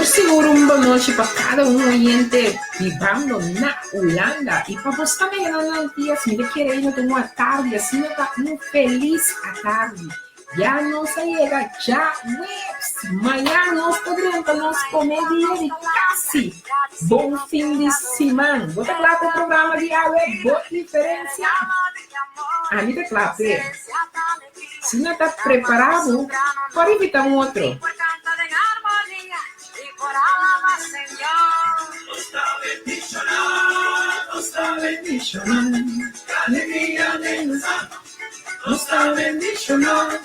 Seguro uma boa noite para cada oyente vivendo na Holanda. E para você também não dias, me querendo ter uma tarde assim, um feliz tarde. Já não chega, já webs. Amanhã nós podemos comer de casi. Bom fim de semana. Vou te falar com o programa de água, boa diferença. A mim te claro, se não está preparado, pode evitar um outro. Está bendicionado, alegría de Dios. Está bendicionado,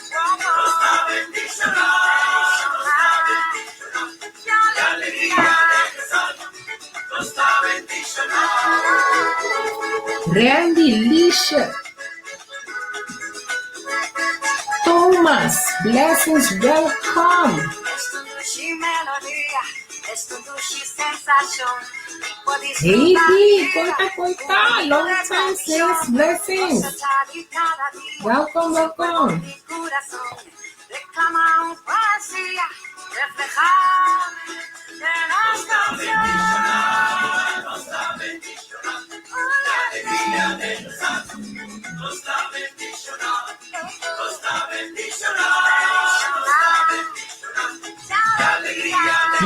Randy Lisha, Thomas, blessings, welcome. Heidi, conta, long time since, blessings. Welcome.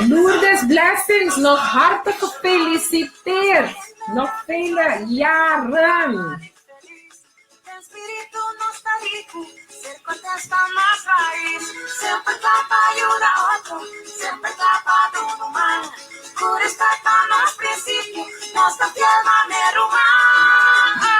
Lourdes, blessings, nog hartelijk gefeliciteerd. Nog vele jaren. Sempre tapa ayuda a otro, sempre tapa tudo mal. Por estar para nos princípios, nossa fiel maneira humana.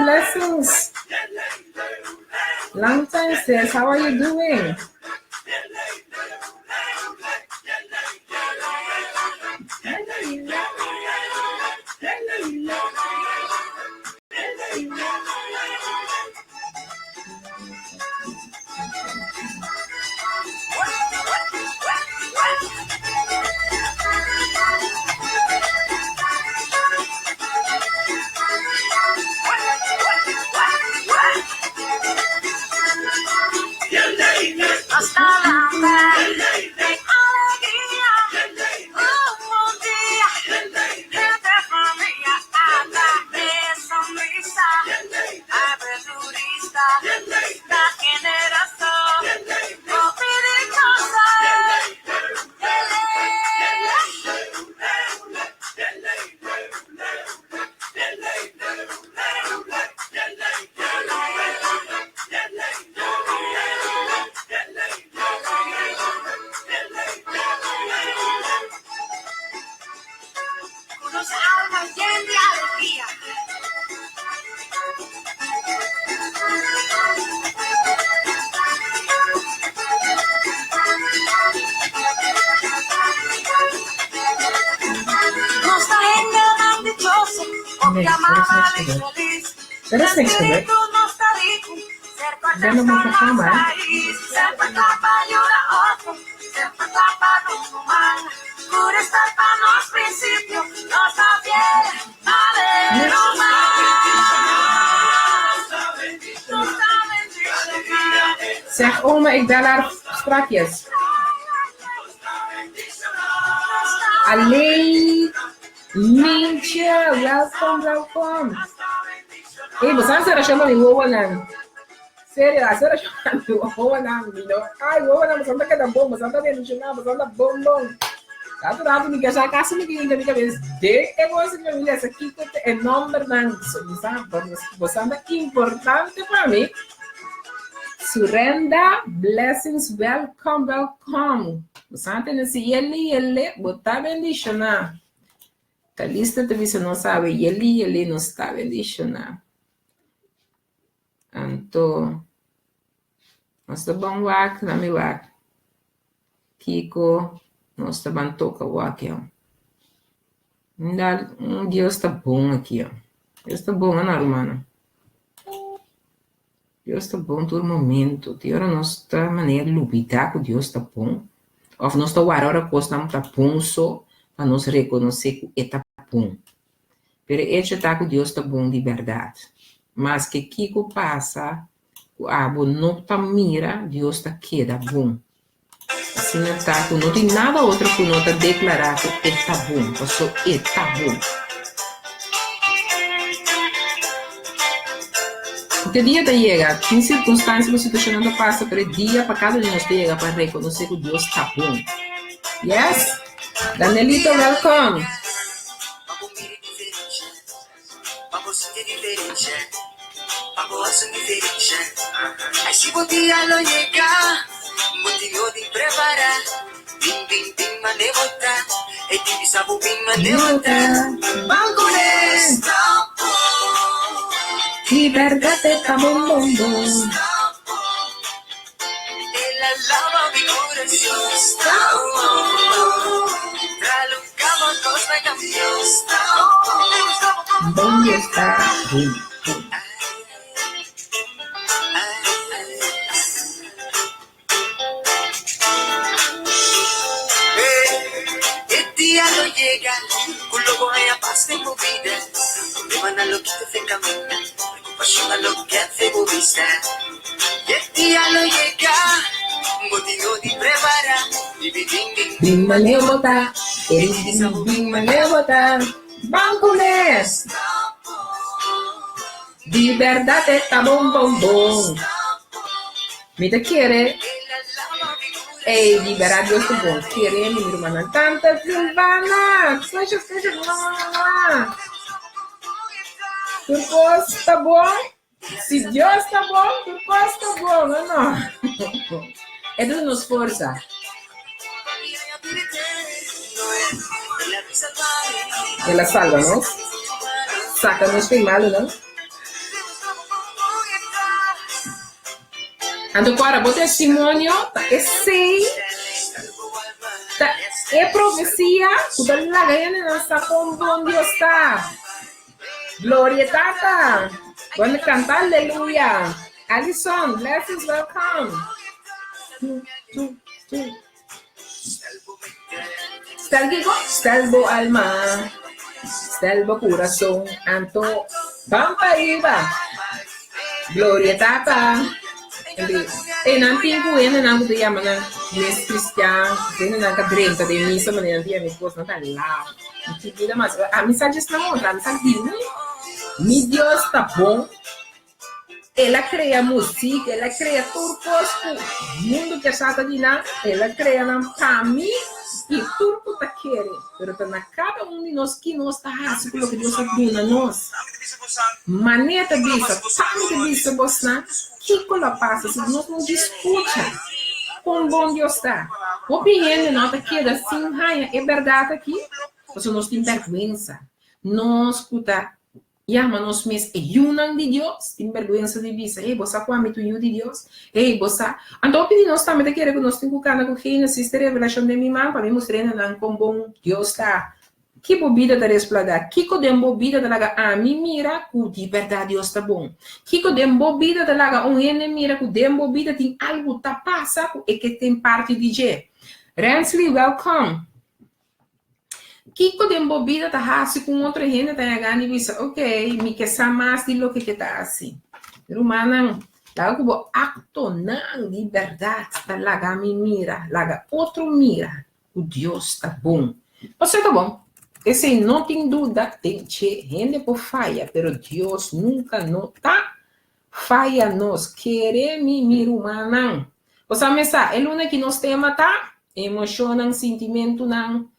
Blessings. Long time sis, how are you doing? That's next to it. Then I'm going to come out. Zeg oma, ik bel haar strakjes. Alleen, Mintje, welkom. Hey, você não será chamando de Wowanam? Sério, a senhora chama de Wowanam, ai, Wowanam, você não quer dar bom, você não está vendo chamar, você não dá bom. Tá tudo rápido, me quer já caça, me quer na cabeça. De que você me olha, essa aqui é nome não, você anda importante para mim. Surrenda, blessings, welcome. Você não tem esse ele, botar bendicionar. Calista te dice não sabe, ele não está bendicionar. Então, Nós tá bom wak, na mi wak. Kiko, nós tá bom toca wak, ó. Deus tá bom aqui, ó. Deus tá bom, Ana Romana. Deus tá bom todo momento. Tem hora nós tá maneira lubitar que Deus tá bom. Ou nós tá hora coisa não tá bom só para nós reconhecer que é tá bom. Pero é tá que Deus tá bom de verdade. Mas que Kiko passa, não tá mira, Deus tá queda bom. Assim não tá, não tem nada outro que não tá declarar que é tá bom. Só é tá bom. Porque dia te llega, em circunstâncias, uma situação não passa, pero dia para cada um de nós chega para reconhecer que Deus está bom. Yes? Danielito, welcome. Aí se o dia não chegar, motivo de preparar, bim, bim, bim, manevota, e tive sabo, bim, manevota, bangules, Liberdade está bom, bom, bom. ela lava mi corazón, está bom, trae un cabo, cosa cambió, está bom, Bom Deus está bom. el día no llega, con lo que paz en tu vida, problema a lo que te hace caminar, preocupación a lo que hace tu vista. Y el día no llega, motivo de preparar, y Bim, manevota. Bim, manevota. Bancules. Liberdade está bom, bom, bom. Me te quiere. Ei, liberar Deus tá bom. Querer, minha irmã. Tanta Silvana. Seja, lá. Tu gosta bom? Se Deus tá bom, tu gosta bom, não? É Deus nos força. Ela salva-nos. Saca-nos queimado, não? Então, agora, o testemunho é sei. É profecia. Tudo lá ganhando nossa com bom Deus está. Glória Tata. Vamos cantar aleluia. Alison, blessings, welcome. Salvo alma. Salvo coração. Anto. Pampa iba. Glória Tata. E não tem coisa, não tem a mana, mês cristiano, tem não tem drenta de missa, mas não tem a minha esposa não tá lá. Que vida mais, a mensagem está montada, a mensagem diz, Deus está bom. Ela cria música, ela cria tudo o mundo que está de lá, ela cria para mim e tudo que está querendo. Pero para cada de nós que nós está fazendo o que Deus está dando a nós. Maneta bisa, tanto bisa você, que coisa passa se nós não discuta com bom Deus está. Opinião não está queda assim, é verdade aqui, porque nós temos vergonha, nós escuta. Llama nos mes ayunan de Dios, sin vergüenza de visa. Você come tu de Dios. Você. Então, pedi nós também te querer que nós temos que com Gênesis, revelação de minha mãe, para mim mostrar com bom Deus está. Que bobida da explorar. Que codem bobida da laga a mim mira, que de verdade Deus está bom. Que codem bobida da laga ene mira, que dem bobida tem algo tá passa, e que tem parte de G. Rensley, welcome. Kiko de embobida tá assim com outra gente tá ganhando e diz, ok, me quer mais de lo que tá assim. Rumana, lá que o acto não de verdade tá lá me mira, lá outro mira, o Deus tá bom. Você tá bom? Esse não tem dúvida, tem gente por falha, pero Deus nunca não tá falha nos querer me rumana. Você pensa, é o que nós temos tá emocionam sentimento não.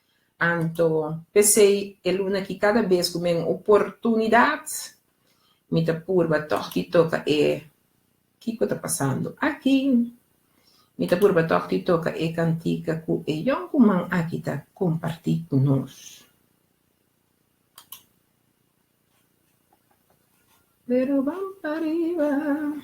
Então, pensei, é luna que cada vez que tem oportunidade, me dá purba, toque, toca, o que está passando aqui? Me dá purba, toque, toca, cantica, e eu como aqui está compartilhando conosco. Pero vamos para arriba.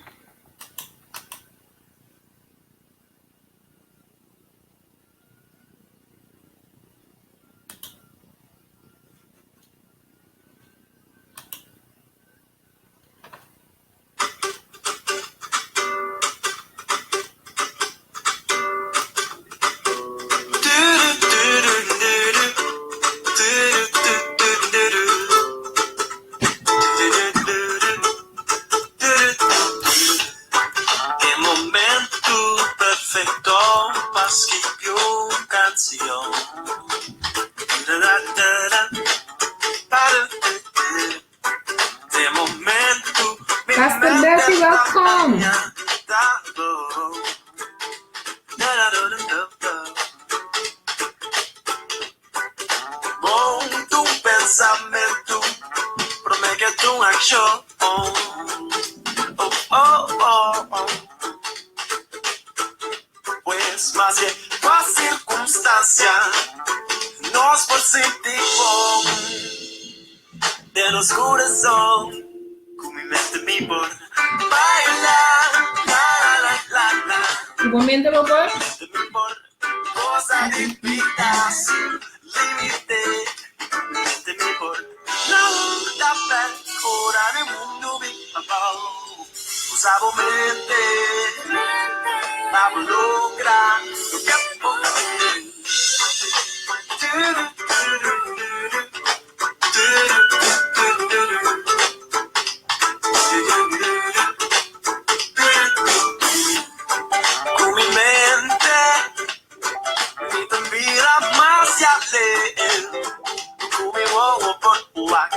perfetto ma schippi un canzone. De momento PastorBecky.com. Monto un pensamento, prometto un action. Oh, oh, oh, oh. Pues más bien, qua circunstancia, nos por sentir bom. De los corazones, con mi mente mi por bailar, la la la la. Un momento, papá. De mi por cosa de vidas, límite, de mi por la onda ora nel mondo mi papà. Usavo mente, ma logra, lo che con mi mente mi mira más hacia él, come uomo por uac.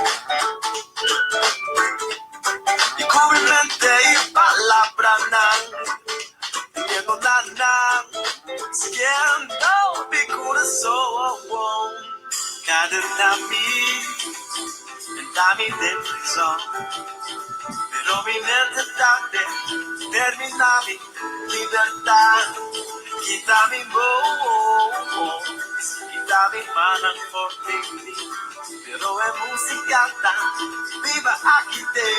Y con mi mente y palabra nan, viendo la nan, siguiendo mi corazón. Cada dami dentro il sonno, però mi mente tarde, termina mi libertà, quítame voz, quítame manan forte, pero es musicata, viva aquí te,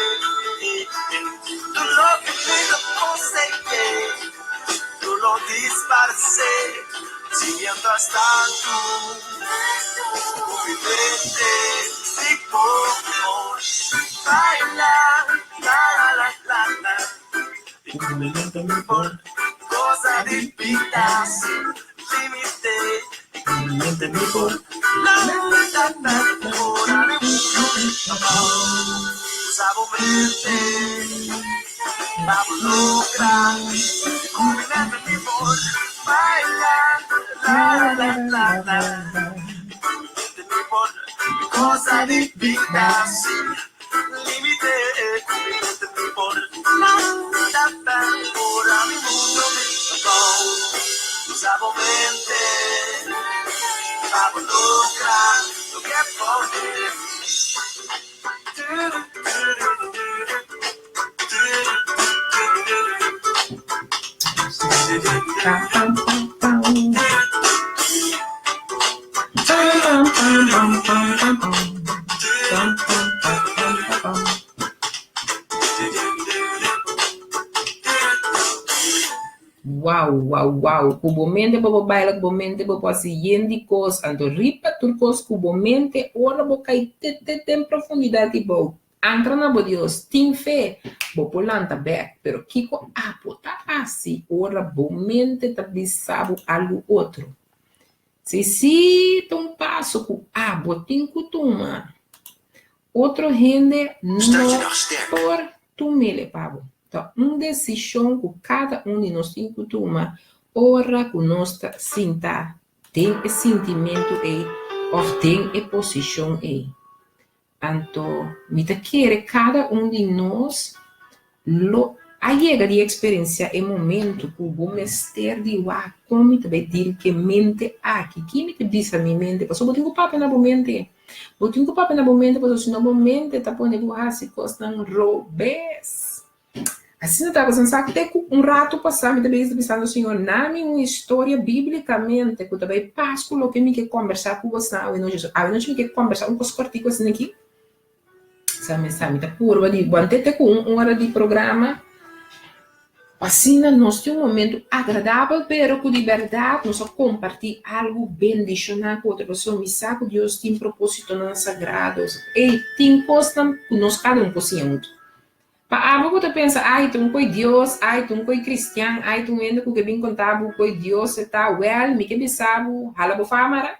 tú lo que pido conseguir, tú lo disparces, siguiendo hasta tú, mi mente, si por bailar, la la la la la, y con mi mente mi por cosa de vidas, límite, y con mi mente mi por la la la, ora de usavo mente, vamos lograr, y con mi mente mi por bailar, la la la la la. Cosa di vita, sì, limite, limite por la ora mi mondo mi tocó, usavo mente, vamo lograr lo que poder. Wow. Kubomente bobo baila, kubomente bobo siguiente coisa, ando ripa turcos, kubomente ora boca e tem profundidade bo. Entra na bo Deus, tem fé, bo polanta back, pero kiko apo tá assim, ora bomente tá bisabo algo outro. Se um passo com abo tem kutuma, outro rende não por tumele pabo. Então, decisão que cada de nós tem que tomar, ora que nós sinta, tem sentimento aí, ou tem posição aí. Então, me quer cada de nós, a chega de experiência é momento que o mestre de como também dizer que mente aqui, que me diz a minha mente, porque eu tenho que papel na mente, porque se não mente, tá pondo se costam robes. Assim, eu estava pensando que rato passado, eu estava pensando, Senhor, dá-me uma história biblicamente, que eu também passo com o que me quer conversar com você, e não me quer conversar com os corticos assim aqui. Sabe, tá curva de, até com uma hora de programa, assim, nós temos momento agradável, pero que de verdade, nós compartilhar algo bendicional com outra pessoa, me sabe que Deus tem propósito não sagrado, e tem coisas que nós cada cozinha. Para você pensa, tu coi Deus, tu coi cristiano, tu vendo que vem contar coi Deus, está well, me que bisabu, hala bo famara.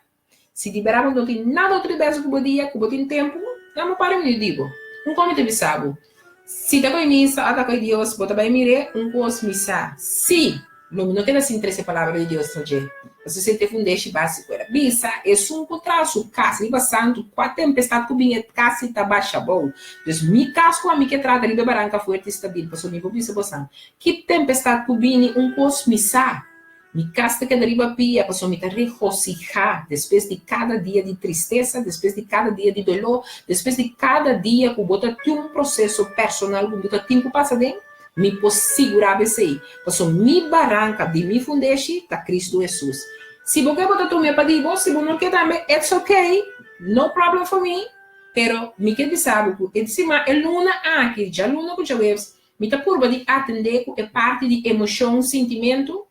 Se liberamos não tem nada outro vez que podia, que tem tempo, não para eu digo. Como te bisabu? Se tá coi missa, ata coi Deus, bota bem mire, coisa missa. Se não quer assim 13 palavras de Deus, trazer. Você tem fundeste básico, era bisa, é um contrato, casa, riba santo, quatro tempestade que vinha, casa e baixa bom. Então, mi caso, a mim que trata riba branca forte e estável, passou nível bisa, boção. Que tempestade que vinha, cosmissar. Mi casa que riba pia, passou me regocijar, depois de cada dia de tristeza, depois de cada dia de dolor, depois de cada dia que bota processo personal, que bota tempo passa dentro, me posso segurar isso aí. Passou mi barranca de mi fundeste, tá Cristo Jesus. Se você botar tu me para dizer, se você não quer também, it's okay, no problem for me. Pero, me quer dizer algo, é dizer, mas é luna aqui, já luna que já vemos, me tá curva de atender, é parte de emoção, sentimento,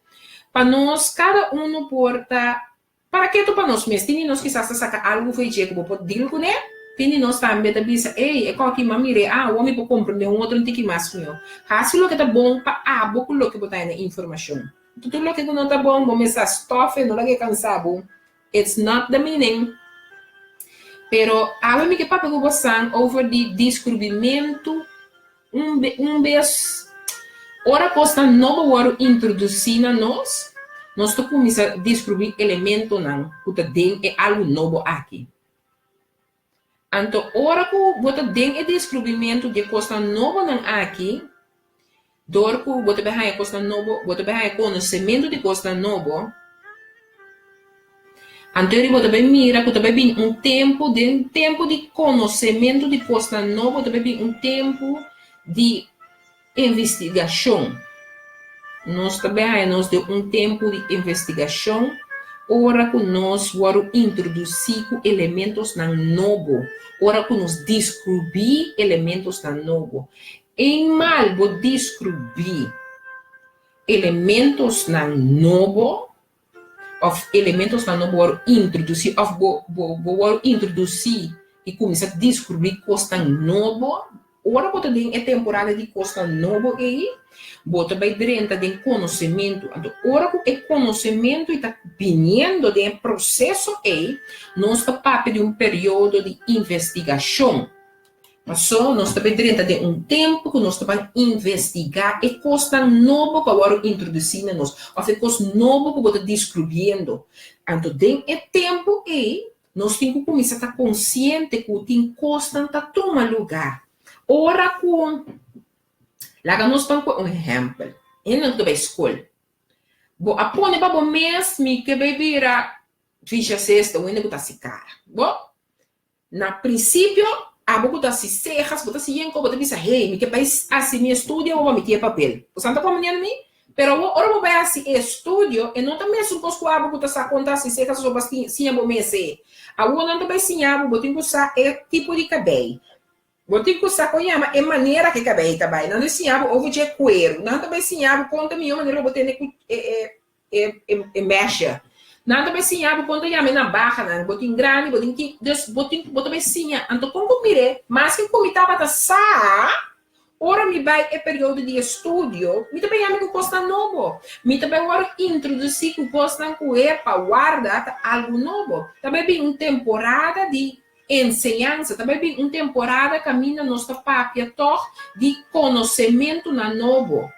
para nós, cada um porta, para que tu para nós mesmo, tem nós que saca algo foi que pode dizer com ele, tem nós também da bisa, ei, é qual que mamire, o homem pode compreender outro não tem que mais com eu. Assim lo que tá bom para pouco lo que botar na informação. Tudo lo que não tá bom, começar stuff, não é cansado. It's not the meaning. Pero algo me que papo com você over de descobrimento vez ora costa novo waro introduzir na nós to começa a descobrir elemento não, puta den é algo novo aqui. Então, ora que bota den é descobrimento de costa novo não aqui, dor que bota bem costa novo, bota bem conhecimento de costa novo. Então, ele bota bem mira que também tempo de conhecimento de costa novo, também tempo de investigação. Nós também nós de tempo de investigação, ora que nós vamos introduzir elementos na novo, ora que nós descobrir elementos na novo. Em mal vou descobrir elementos na novo, ou elementos na novo vou introduzir, ou vou introduzir e começar a descobrir coisas novo. Ora, bota tem a temporada de costa novo aí, bota bem dentro de conhecimento. Então, ora, o conhecimento está vindo de processo aí, nós estamos de período de investigação. Passou, nós estamos dentro de tempo que nós estamos investigar e costa novo que agora introduzir na nós, ou coisa novo que bota descobrindo. Então, tem tempo aí, nós temos que começar a estar consciente que tem costa que toma lugar. Ora com, lá nós vamos com exemplo, não da escola. Bo apone babo mesmo que vai virar ficha sexta ou ainda botar se cara. Bo na princípio a botar se serras, botar se yenko, botar se hey, me que vai assim me estudio ou me que papel. O santo como nem me, pero ora vai assim estudio e não também sou cosco a botar se contar se serras ou bastante sim bo mese. A o não também sim a botar usar é tipo de cabelo. Botin que usar conhama é maneira que cabelo também. Não ensinava ovo de coelho. Não também ensinava conta minha maneira botar mexa. Não também ensinava conta minha na barra, não botin grande, botin que botin ensinar. Então como mire, mas que como estava tá sa, ora me vai é período de estudo. Me também amigo costa novo. Me também agora introduzir que costa com para guardar algo novo. Também tem temporada de ensinança, também tem uma temporada que caminha nossa papia de conhecimento na novo.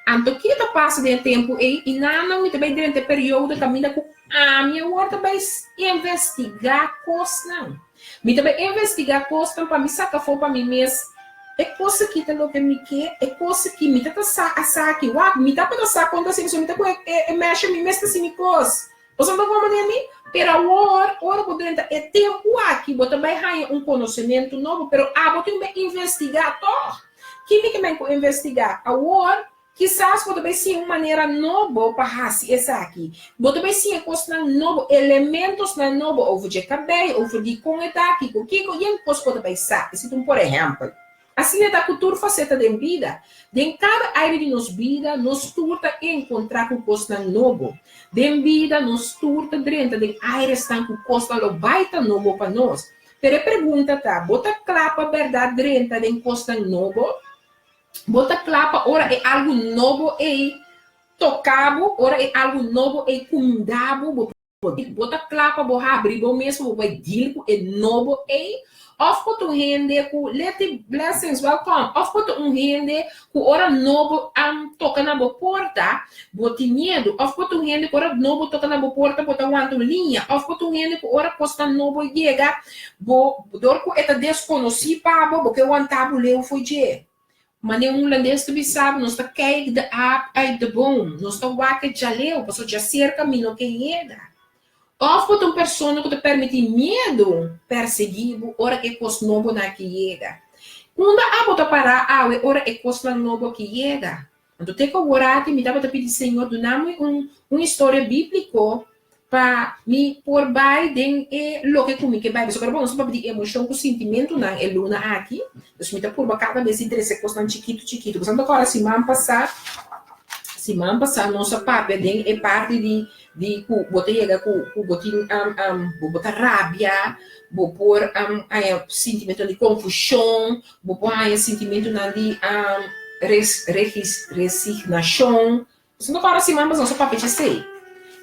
Então, que está passando de tempo e não também durante o período caminha com a minha hora também investigar coisas não. Me também investigar coisas para me sacar fora para mim mesmo. É coisa que tem que me quer, é coisa que me tá aqui, me tá para sacar quando assim, me tá com mexe me mesmo assim coisa. Você não vai mandar mim? Pero agora podendo é tempo aqui, você vai ganhar conhecimento novo, pero você tem que investigar todo. Que me que investigar? Agora, quizás você vai ser uma maneira nova para fazer isso aqui. Você vai ser coisa nova, elementos na nova, ou de cabelo, ou de como está aqui, o que você vai ser. Isso por exemplo. Assim é da cultura faceta da vida. De cada área de nossa vida, nós turta encontrar com coisa nova. De vida, nós turta dentro de áreas com coisa vai estar novo para nós. Pero a pergunta tá, bota clapa verdade dentro de coisa nova. Bota clapa, ora é algo novo e tocado, ora é algo novo e cundado. Bota clapa, vou abrir, vou mesmo, vou dizer é novo e of put hende ku let the blessings welcome. Of put hende ku ora novo am toca na boa porta, bota medo, ou bota um rende, ora novo toca na boa porta, bota aguanta linha, ou bota um rende, ora costa novo chega, dorco eta desconhecido, porque o antabo leu foi de. Mas nenhum holandês também sabe, nós está caindo de app aí de bom, nós está wacker já leu, passou já cerca, não que chega. Ou bota uma pessoa que te permite medo perseguido, ora que costa novo na que chega. Quando a bota parar, ora é costa novo que chega. Então, tem que orar, me dá para pedir, Senhor, dá-me uma história bíblica para me pôr Biden e lo que comigo que Biden. Só que, bom, não para pedir emoção com sentimento, não é luna aqui. Então, me dá por cada vez interesse, costa chiquito. Porque, agora, semana passada, nossa papai é parte de botar chega com botar rábia, vou pôr sentimento de confusão, vou pôr sentimento de resignação. Então, agora, semana nossa papai já sei.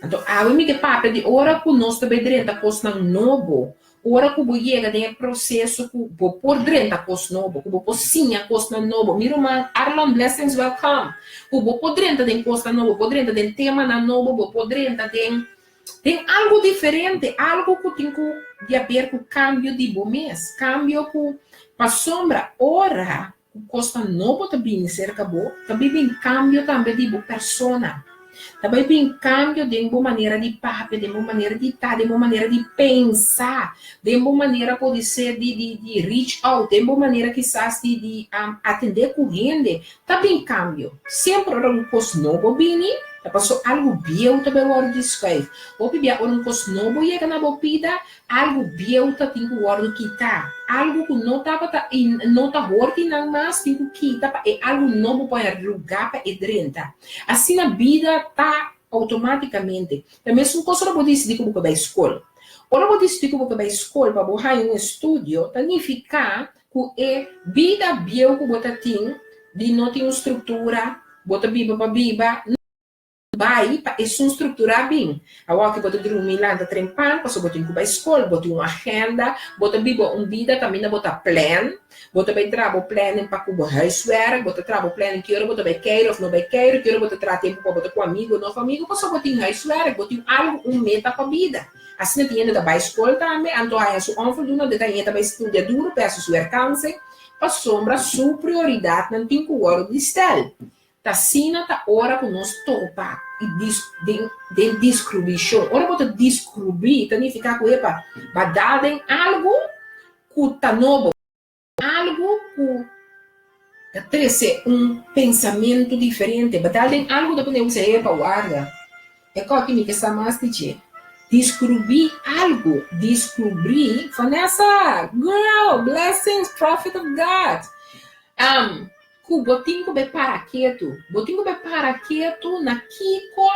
Então, a única papai de hora que nós também dentro da costa novo, ora que você chega de processo que vou pôr dentro da costa novo, que vou pôr sim a costa novo. Meu irmão, Arlon, blessings, welcome. Que vou pôr dentro da costa novo, vou dentro do tema na novo, vou pôr dentro tem algo diferente, algo que tem que ver com o cambio de bom mês, cambio com a sombra, ora, o costa novo também cerca boa, também vem cambio também de boa persona. Também vem cambio de uma maneira de papo, de uma maneira de estar, de uma maneira de pensar, de uma maneira pode ser de reach out, de uma maneira quizás de atender corrente. Também cambio. Sempre um coisa novo, Bini, passou algo bem também agora descreve. Ou bebia um coisa novo e na bebida, algo bem também o word quitar. Algo que não estava não está working mais, tem que quitar, é algo novo para lugar para entrar. Assim na vida tá automaticamente. Também se uma coisa não pode decidir como que vai escola. Ou não pode decidir como que vai escola para borrar um estúdio, significa que é vida bem que você tem, de não ter uma estrutura, bota biba para biba, vai para essa estrutura bem. Agora que bota dormir lá da trempan, passou bota para a escola, bota uma agenda, bota biba vida também bota plan, bota bem trabalho plan para o huiswerk, bota trabalho plan que hora bota bem queiro ou não bem queiro, que hora bota trabalho tempo para botar com amigo, não amigo, passou bota em huiswerk, bota algo meta para vida. Assim não tinha da vai escola também, então aí sua onvoldoende de daí também estuda duro, peço sua alcance, para sombra sua prioridade não tem que hora de estar. Tá sina tá hora que nós topa e de descobrição. Ora bota descobrir, significa que epa, badadem algo que tá novo, algo que traz pensamento diferente, badadem algo que podemos ser epa guarda. É como que me que está mais dizer. Descobrir algo, descobrir, Vanessa, girl, blessings, prophet of God. Botinho be paraqueto na Kiko,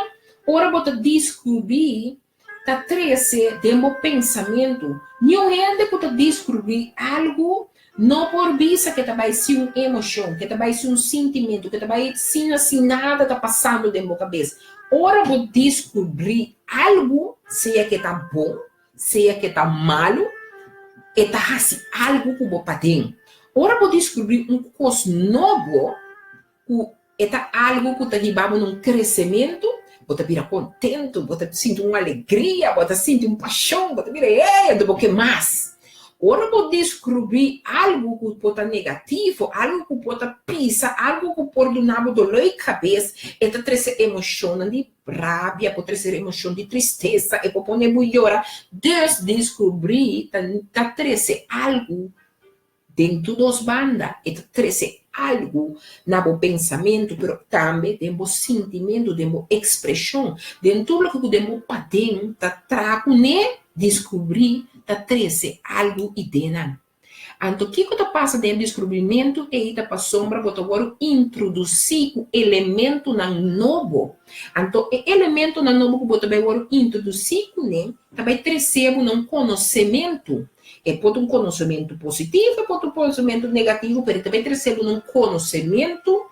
ora bota descobrir, tá trece demo pensamento, nenhum rende bota descobrir algo, não por vista que tá vai ser uma emoção, que tá vai ser um sentimento, que tá vai ser assim nada tá passando dentro da cabeça. Ora bota descobrir algo, seja que tá bom, seja que tá malo, e tá assim algo que bota dentro. Ora pode descobrir coisa novo, que é algo que está arribando num crescimento, você vira contente, você sente uma alegria, você sente uma paixão, você vira, do que mais. Ora pode descobrir algo que pode estar negativo, algo que pode pisar, algo que pode dar dor de cabeça, e está trazendo emoção de rabia, pode trazer emoção de tristeza, e pode poner melhora. Descobrir, está trazendo algo dentro das bandas, e traz algo no pensamento, mas também dentro sentimento, dentro expressão, dentro do que podemos fazer, descobrir, traz algo e dentro. Então, o que passa dentro do descobrimento é ir para a sombra, para agora introduzir o elemento novo. Então, o elemento novo que você vai introduzir, também trazer um conhecimento. Pode um conhecimento positivo, pode um conhecimento negativo, mas também trazer um conhecimento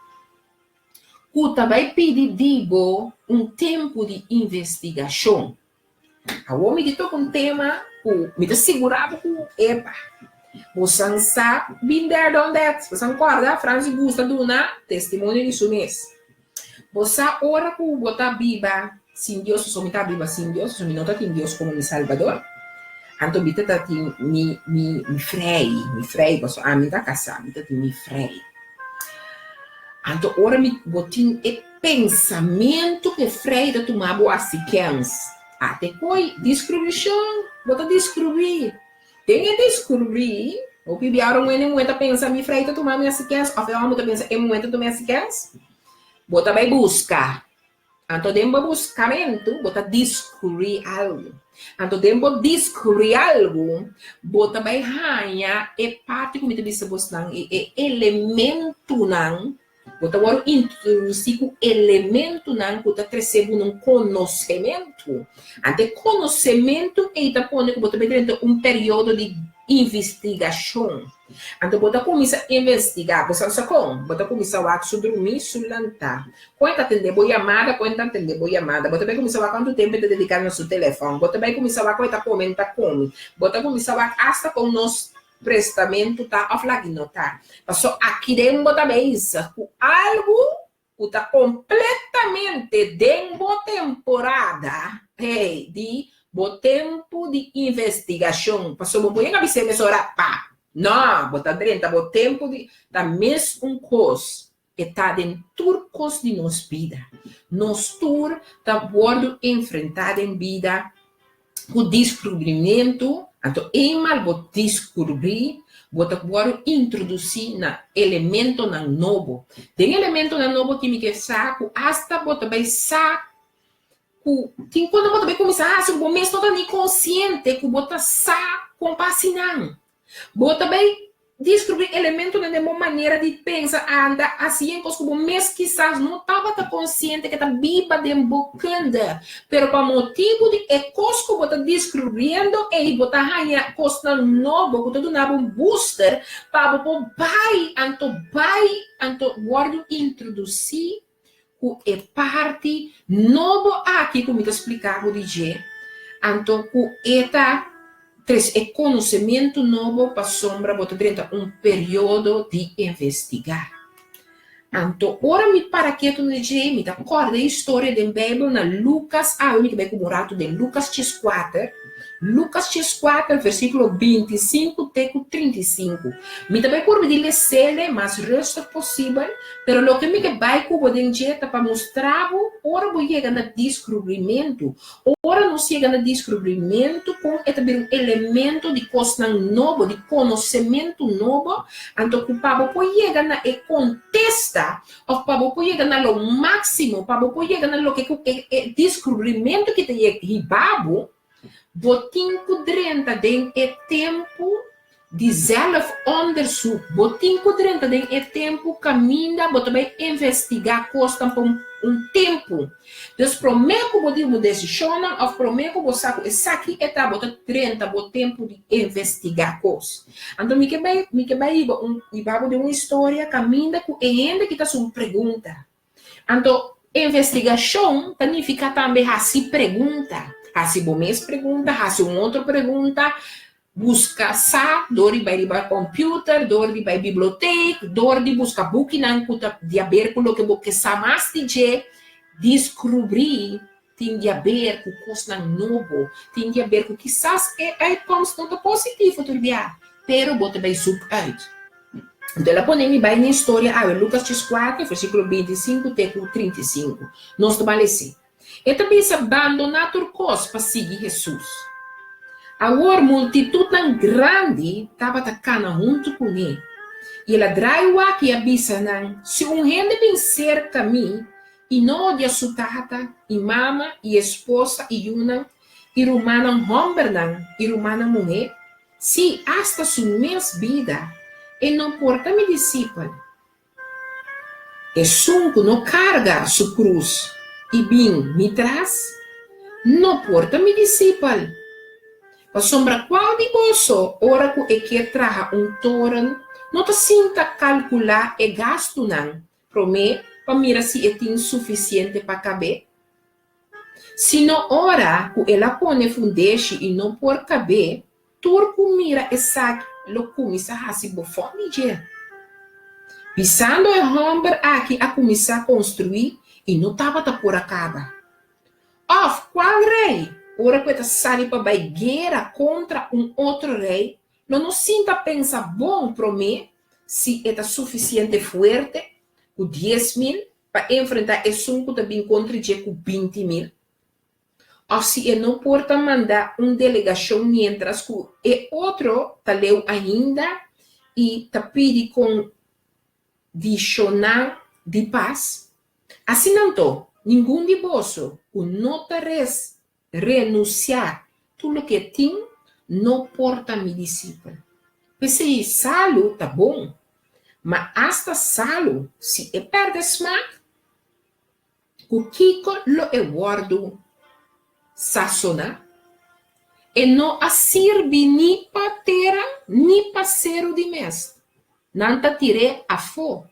que também pedir um tempo de investigação. A homem que toca um tema, me assegurava que você sabe, been there, done that. Você concorda? A França gosta de um testemunho de isso mesmo. Você ora que bota biba, sem Deus, só me tá biba sem Deus, só me não tá tem Deus como me salvador. Anto bita tá tem me frei, você a me tá casar, bita tem me frei. Anto ora me botin e pensamento que frei da tomar boa sequência. Até coi descobrição, bota descobrir. Tem que descobrir. O pibiaram em momento pensa me frei da tomar minha sequência, afinal muito pensa em momento da minha sequência. Bota vai buscar. Anto dembo buscamento, bota descobrir algo. Anto dembo descobrir algo, bota vai ganhar e parte como te disse você não, e elemento não, bota agora introduzir o elemento não, bota recebe um conhecimento. Ante conhecimento, ele põe que bota dentro período de investigação. Então, bota começa a investigar, você sabe como? Bota começa a dormir, sulantar. Quando atender boa chamada, quando atender boa chamada. Bota bem começar a quanto tempo te dedicar no seu telefone. Bota bem começar a quando comenta como. Bota começar a hasta com nos prestamento tá offline não tá. Passou aqui dentro bota bem isso. Algo que tá completamente dentro temporada de bo tempo de investigação. Passou bom em abisem mesora pá. Não, botar dentro o tempo de da mesma coisa que está dentro coisa de nos vida. Nós tur tá bordo enfrentar em vida o descobrimento, então mal vou descobrir, bota bordo introduzir na elemento na novo. Tem elemento na novo que me quer saco, hasta bota bem saco. Tem quando bota bem começar a se o mês todo nem consciente que bota saco compassinão. Bota bem descobrir elemento de uma maneira de pensar, anda assim, como mesmo quizás não estava tão consciente que está viva de embocanda, pero para motivo de coisa que bota descobrindo e bota ganhar coisa nova, que todo um booster para o pai, anto guardo introduzir o é parte novo aqui como eu explicava de dia, anto o eta é conhecimento novo para sombra, bota dentro período de investigar. Então, ora me para que tu diz, me acorda a história da Bíblia na Lucas, eu me como rato de Lucas 4, Lucas 4, versículo 25 até 35. Me também por me dizer, mas resto possível, pero lo que me vai com o dentista para mostrar, ora vou chegar no descobrimento, ora não chega no descobrimento com também elemento de coisa novo, de conhecimento novo, então que para poder chegar na contesta, ou para poder chegar no máximo, para poder chegar no que é descobrimento que tem ribabo, botinho drenta den tempo de zelfonderzoek. Botinho drenta den tempo caminha, bota bem investigar costa por tempo. Dus promeco bodimo decisão, ou promeco bosaco aqui eta bota drenta bo tempo de investigar coisa. Então me que vai ibabo de uma história caminha com ainda que tá sua pergunta. Então investigação significa também assim pergunta. Se bom mês pergunta, se outro pergunta, busca dor vai para computer, dor vai biblioteca, dor de busca book não puta de haver com o que mais de descobrir, tem de haver com coisa novo, tem de haver com quizás é constante positivo tudo dia, pero bota vai sub out. Então ela põe vai na história, Lucas 4, versículo 25 até 35. Nós trabalhamos. E também se abandonar tudo coisa para seguir Jesus. Agora, multitud tão grande estava atacando junto com ele. E ela draiu aqui a bisa, se gente vem cerca a mim, e não odia sua tata, e mama, e esposa, e uma, e rumana homem, e rumana mulher, se hasta sua mesma vida, e não porta me discípulo. E sunco não carga sua cruz. E bem me traz, não porta me discípulo. A sombra qual de bolso, ora que traga toran, não te sinta calcular e gasto não, promete, para mirar se é insuficiente para caber. Se não ora, que ela põe fundeixe e não por caber, turco mira e sabe, lo começa a se bofone. Pisando o homem aqui a começar a construir e não estava por acaba. Qual rei? Ora que está saindo para a guerra contra outro rei, não sinta pensa bom para mim, se é suficiente forte, com 10.000, para enfrentar esse que também contra com 20.000. Ou se ele não pode mandar uma delegação mientras que o outro está leu ainda e está pedindo condicional de paz. Assim não estou. Nenhum de vocês, o não renunciar tudo que tem, não porta me discípulo. Porque salo tá bom, mas hasta salo, se é perde smack, o Kiko lo é guardo sazona, e não a sirve ni para terra, ni para ser de mês. Não te tirei a fo.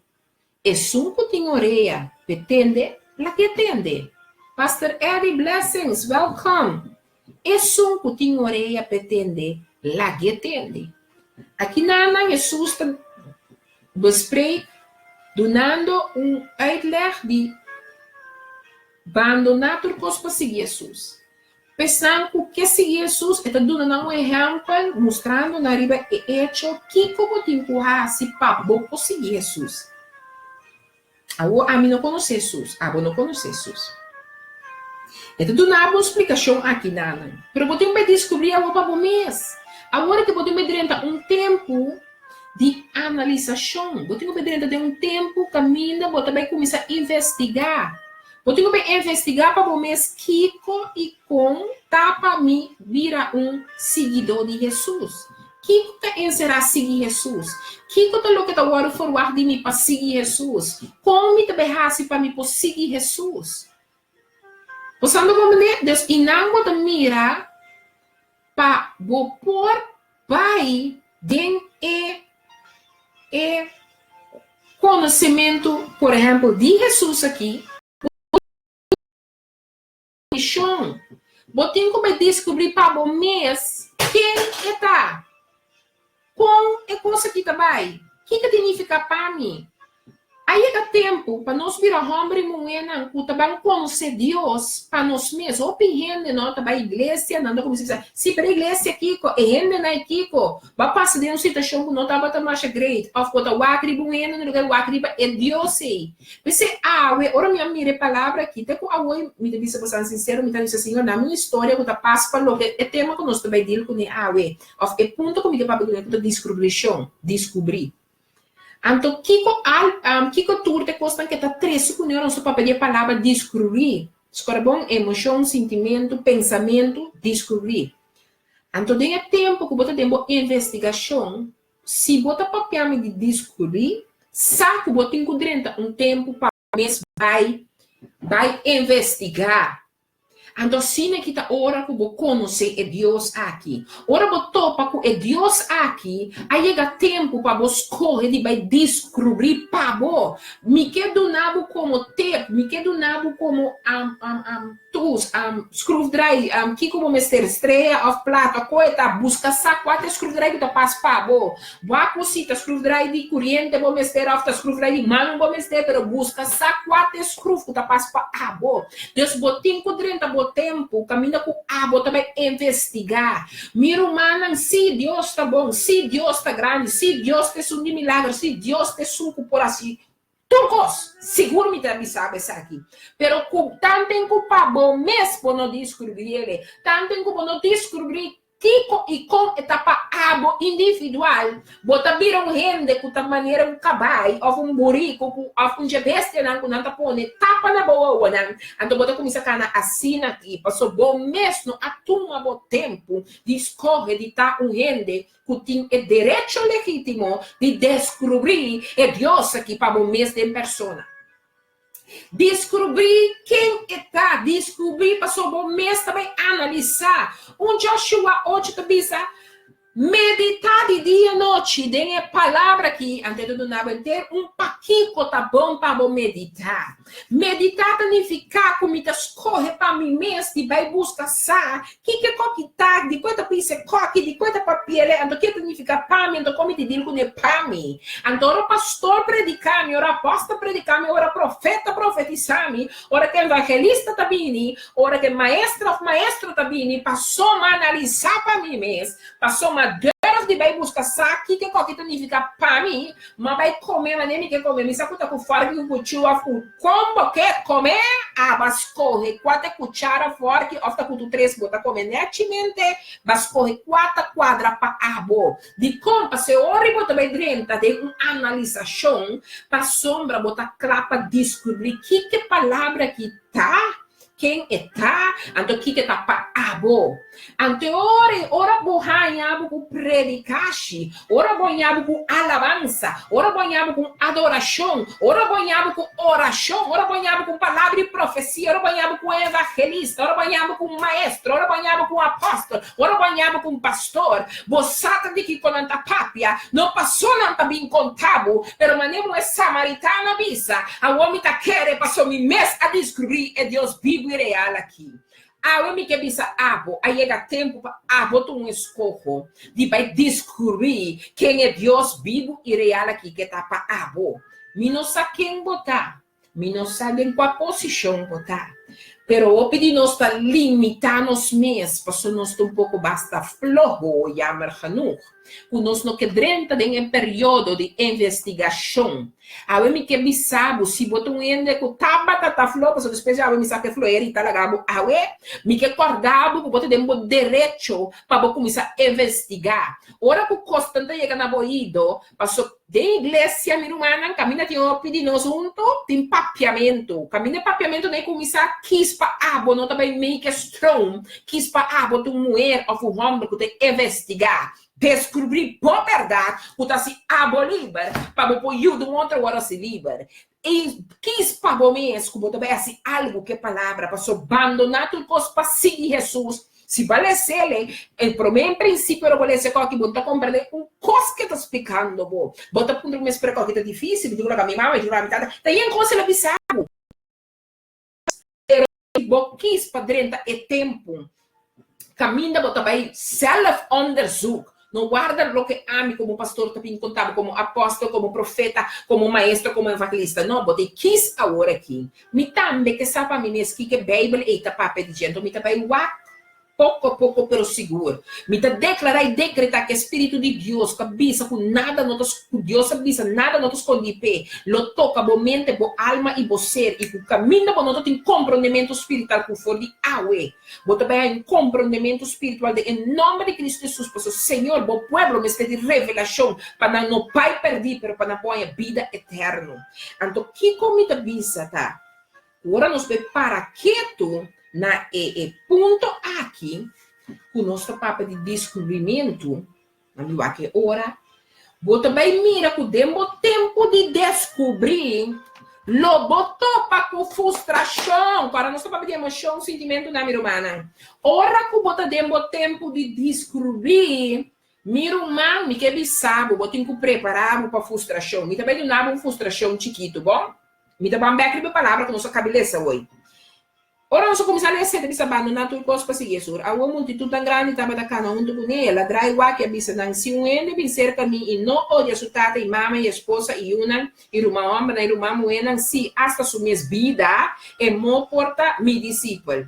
E sunco tem orelha, pretende, la que tende. Pastor Eddie Blessings, welcome. E sunco tem orelha, pretende, la que tende. Aqui na Jesus está donando uitleg de abandonar tudo para seguir Jesus. Pensando que seguir Jesus está dando um exemplo, mostrando na riba e hecho que como te empurrar se para seguir Jesus. A mim não conhece Jesus. Não conhece Jesus. Então, dando uma explicação aqui, Nana. Mas podemos descobrir algo para mês. Agora que podemos durante um tempo de analisação, podemos durante um tempo caminho, podemos começar a investigar. Podemos investigar para o mês Kiko e com tapa me vira um seguidor de Jesus. Kiko que será seguir Jesus? Kiko tá louco tá agora forward de mim para seguir Jesus? Como me também para mim para seguir Jesus? Passando como Deus e não pode mirar para por pai den conhecimento, por exemplo, de Jesus aqui. Botinho como descobrir para o mês quem está com a coisa que também. O que significa para mim? Aí é tempo para nós virar homem e mulher, que também conhecer Deus para nós mesmos. Ou gente não também igreja, não como se diz. Se para a igreja aqui, e gente na aqui, vai passar de uma situação que não estava tão mais great. Ou que o acri bueno, no lugar o acri é Deus aí. Você ora minha mire palavra aqui, tem com a me disse para ser sincero, me disse Senhor, na minha história que tá passa para lo que é tema que nós também deal com a of é ponto comigo para descobrir. Então, Kiko turte costa que está 13 com nós para pedir a palavra descobrir. Escolha bom, emoção, sentimento, pensamento, descobrir. Então, tem tempo que você tem investigação. Se você papel de descobrir, sabe que você tem um tempo para vai investigar. Então, se que está hora que você conhece Deus aqui, hora que topa com Deus aqui, aí chega tempo para você escolher e vai descobrir para você. Me quedo nabo como tape, me quedo nabo como tools, screwdriver, que como mestre estreia of plata, coisa, busca saco até screwdriver que passa para você. Vai cosita screwdriver de corrente, vou mestre of screwdriver de mano, vou mestre, pero busca saco até screw que passa para você. Deus botinho com 30 tempo, caminha com também investigar. Mira humana, se Deus está bom, se Deus está grande, se Deus te um milagre, se Deus te suco por assim. Turcos, seguro me deve saber isso aqui. Pero tanto tem que bom mesmo para não descobrir ele, tanto tem que não descobrir Kiko e com etapa abo individual, bota vira rende com a maneira cabai, ou burico, ou jebeste não tá pone tapa na boa, não. Então bota começa a assina aqui, passou bom mesmo a turma bom tempo de escorre de tá rende que tem o direito legítimo de descobrir Deus aqui para o mês de persona. Descobrir quem está, descobrir para sobre o mês também analisar. Joshua 8 te diz, Meditar de dia e noite, tem a palavra aqui, antes de não ter paquico tá bom para meditar. Meditar significa como me escorre para mim mesmo, e vai buscar sa, que coquitar, de coisa pisa coque, de coisa papel, então que significa para mim, então como te digo que é para mim. Então ora pastor predicar-me, ora apóstolo predicar-me, ora profeta profetizar-me, ora que evangelista tá vindo, ora que maestro tá vindo, passou a analisar para mim mesmo, passou uma Deus de vai buscar saque que qualquer significa para mim, mas vai comer, mas nem que comer, me sacuda com fora que o cuchillo a como quer comer, vas correr 4 cuchara fora que ofta com 3 bota comer netamente, vas correr 4 quadra para abo. De como se ora bota bem dentro de uma analisação, para sombra bota clapa descobrir que palavra que tá. Quem está, então que está para abo. Então, ora bohanhabo com predicache, ora bohanhabo com alabança, ora bohanhabo com adoração, ora bohanhabo com oração, ora bohanhabo com palavra e profecia, ora bohanhabo com evangelista, ora bohanhabo com maestro, ora bohanhabo com apóstolo, ora bohanhabo com pastor. Bosata de que quando anta papia, não passou não tá bem contado, pero manemo é samaritana bisa. A homem tá querendo passou me mês a descobrir é Deus vivo real aqui. A homem que bisa abo, aí chega tempo para abo tu escorro de vai descobrir quem é Deus vivo e real aqui que tá para abo. Me não sabe quem botar, me não sabe em qual posição botar. Pero o pedi nós está limitar nos mês, porque nós um pouco basta flojo, jammer genoeg. Nós não queremos em período de investigação. A mim que me sabe, se botam um ende que tá flojo, porque depois a mim sabe que floer e tá lagado, me que acordado, que botam um direito para começar a investigar. Ora que constante chega na boído, passou de igreja, minha irmã, caminha de um pedi nós junto, tem papiamento. Caminha de papiamento, nem começar quis para abo, não também meio que strong, quis para abo, tu mulher ou um homem que tem que investigar. Descobrir por verdade o que se abolir para o poio de uma outra hora se livre. E quis para o mesmo, como também assim, algo que palavra, para abandonar tudo para seguir Jesus. Se vale ser, o primeiro princípio é vale ser que você compreender coisa que está explicando. Você pode me explicar que é difícil, digo que a minha mãe, digo que a minha tata, tem uma coisa que bizarra. Você quis para dentro é tempo. Caminha, você vai self-underzoek. Não guarda o que ame como pastor, também contava como apóstolo, como profeta, como maestro, como evangelista. Não, você quis agora aqui. Me também que sabe a mim mesmo que a Bíblia está para pedindo, me também pouco a pouco, pero seguro. Me tá declarar e decretar que o Espírito de Deus, que avisa com nada, Deus avisa, nada não te esconde pé. Lo toca, bo mente, bo alma e bo ser. E o caminho, bo não tem compreendimento espiritual com for de aue. Bo também em compreendimento espiritual de, em nome de Cristo Jesus, pois o Senhor, bo pueblo, me está de revelação, para não pai perder, pero para não a vida eterna. Então, que comida avisa, tá? Agora nos prepara quieto, na ponto aqui, o nosso papo de descobrimento, na que ora, você também mira que demos tempo de descobrir, lo botou para com frustração, para nosso papo de emoção, sentimento na minha irmã. Ora que você demos tempo de descobrir, minha irmã, me que sabe, você tem que preparar para frustração. Me também não uma frustração chiquito, bom? Me também uma palavra com nossa cabeça hoje. Ora, nós começamos a ser de abandonar tudo coisa para seguir isso. Há uma multidão tão grande estava da cana onde com ela, trai o que avisa não se um ende bem cerca de mim e não odia sua tata e mama e esposa e uma irmã homem e irmã mulher se hasta sua vida e mo porta mi discípulo.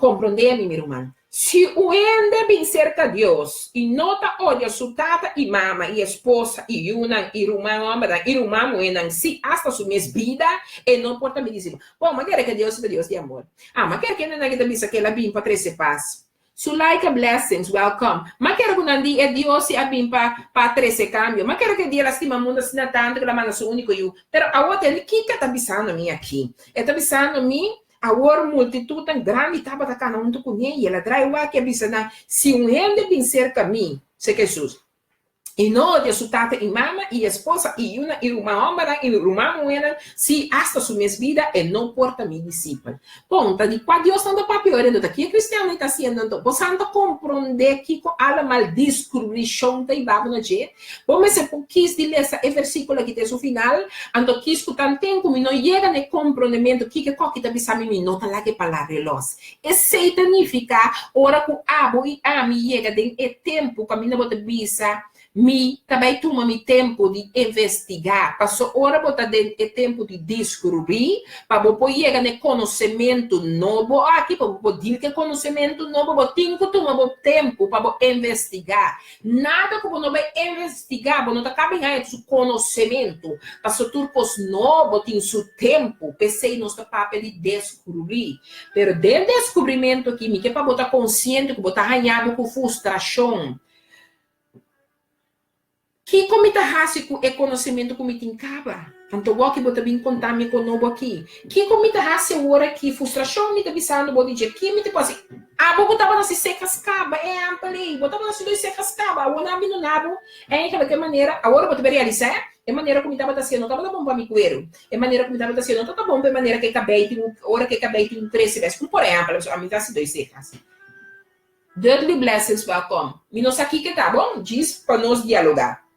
Compreende, minha irmã? Se o ende bem cerca de Deus e não odia sua tata e mama e esposa e uma irmã homem e irmã mulher se hasta sua vida e não porta mi discípulo. Bom, mas quer que Deus seja Deus de amor. Mas quer que não é que também que ela vem para 13 paz. So like a blessings, welcome. Mas quero que não diga Deus a vem para 13 cambio. Mas quero que Deus lastima mundo se não tanto que ela manda seu único eu. Pero a outra ele que está avisando a mim aqui. Está avisando a mim a multitud tão grande estava atacando junto com ele. Ela traz o que avisa se um rende bem cerca a mim, se Jesus. E no de su tata y mamá y esposa y una y uma homem y uma mulher se hasta su mes vida e não porta mi discípulo. Ponta de qua Deus não dá pior do que cristiano está sendo então. Você não compreender que com a mal descobrição da ibaba no dia. Vamos se quis de ler esse versículo aqui até o final, ando quis que tanto tempo me não chega no compreendimento que coque tá bisami me nota lá que palavra los. Esse significa ora com abo e ami chega de tempo caminho bota bisa também toma mi tempo de investigar, passou hora botar de tempo de descobrir, para você chegar no conhecimento novo, aqui para você dizer que conhecimento novo, você tem que tomar tempo para investigar. Nada que você não vai investigar, você não está cabendo seu conhecimento, passou tudo novo, tem seu tempo, pensei no seu papel de descobrir, mas dentro do descobrimento aqui, me que para você estar consciente que você está ganhando com frustração. Que como tá rásico é conhecimento como te encaba. Então, o que você vem contar me conosco aqui. Que como tá rásico hora que frustração me tá bisando, vou dizer que me tá assim. Vou tava nesse secas caba, é ampli, vou tava nesse dois secas caba, o nabo no nabo, é aquela maneira, agora vou te realizar, é maneira como tava sendo, não tava bom para me coero. É maneira como tava sendo, não tá bom para maneira que acabei, hora que acabei tem 13 vezes, como por exemplo, a mim tá se dois secas. Deadly blessings welcome. Me não aqui que tá bom? Diz para nós dialogar.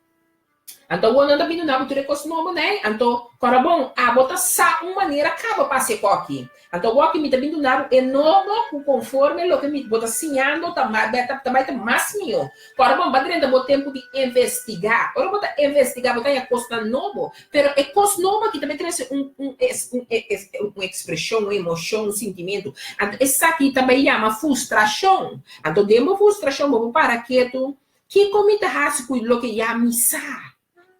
Então, quando anda vindo na abertura com novo, né? Então, agora bom, bota sa uma maneira acaba para ser aqui. Então, o que me tá vindo na é novo, conforme o que me bota sinhando, também tá mais meu. Agora bom, vai dentro do tempo de investigar. Agora bota investigar, botar a coisa novo, pero é coisa nova que também traz uma expressão, uma emoção, um sentimento. Então, essa aqui também chama frustração. Então, demo frustração, vou parar quieto. Que comida raça com o que já missa?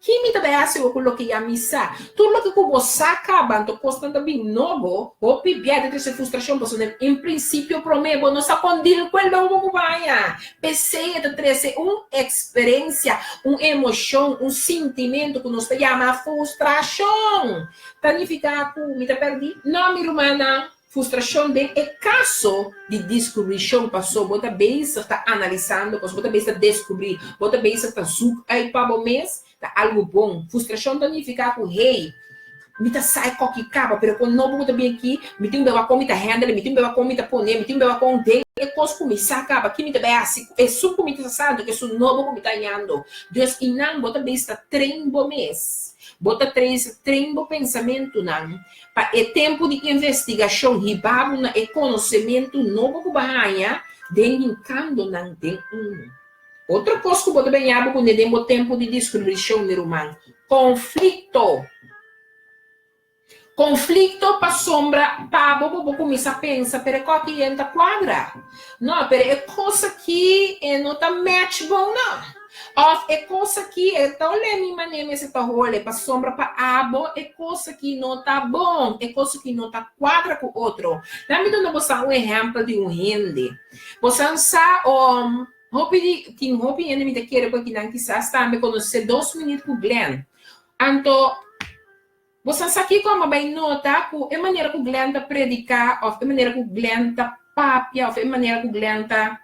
Que me também hace com o que já missa? Tudo o que você acaba, então constante bem novo, ou pibiar de essa frustração, porque em princípio prometo não se condir com o novo que vai. Pensei de trazer uma experiência, uma emoção, um sentimento que nós chamamos frustração. Significa que me perdi? Não, minha irmã. Frustração é caso de descobrição, passou, você bem está analisando, você bem está descobrir, você bem está aí para o mês, tá algo bom. Frustração significa que rei, me tá sai qualquer capa, pero quando não você bem aqui, me tem uma comida handle, me tem uma comida poner, me tem uma comida é coisa que me saca, que me também assim, é só comida santo, que é só novo que me tá ganhando. Deus e não, você bem está trembo mês. Bota trembo pensamento não. É tempo de investigação, ribabo é conhecimento novo que vai delicando não tem outra coisa que pode ganhar quando temos tempo de descobrição, meu irmão. Conflito para sombra, vou começar a pensar, pero qual que entra quadra? Não, pero é coisa que não tá match bom não. É coisa que então olha minha maneira esse parole para sombra para abo é coisa que não tá bom, é coisa que não tá quadra com o outro. Dá-me dando você um exemplo de um rende. Você sabe tem hobby ainda me querer porque não quizás está me conhecer 2 minutos com Glenn. Então você sabe aqui como bem nota que é maneira que o Glenn tá predicar, ou é maneira que o Glenn tá papia, ou é maneira que o Glenn tá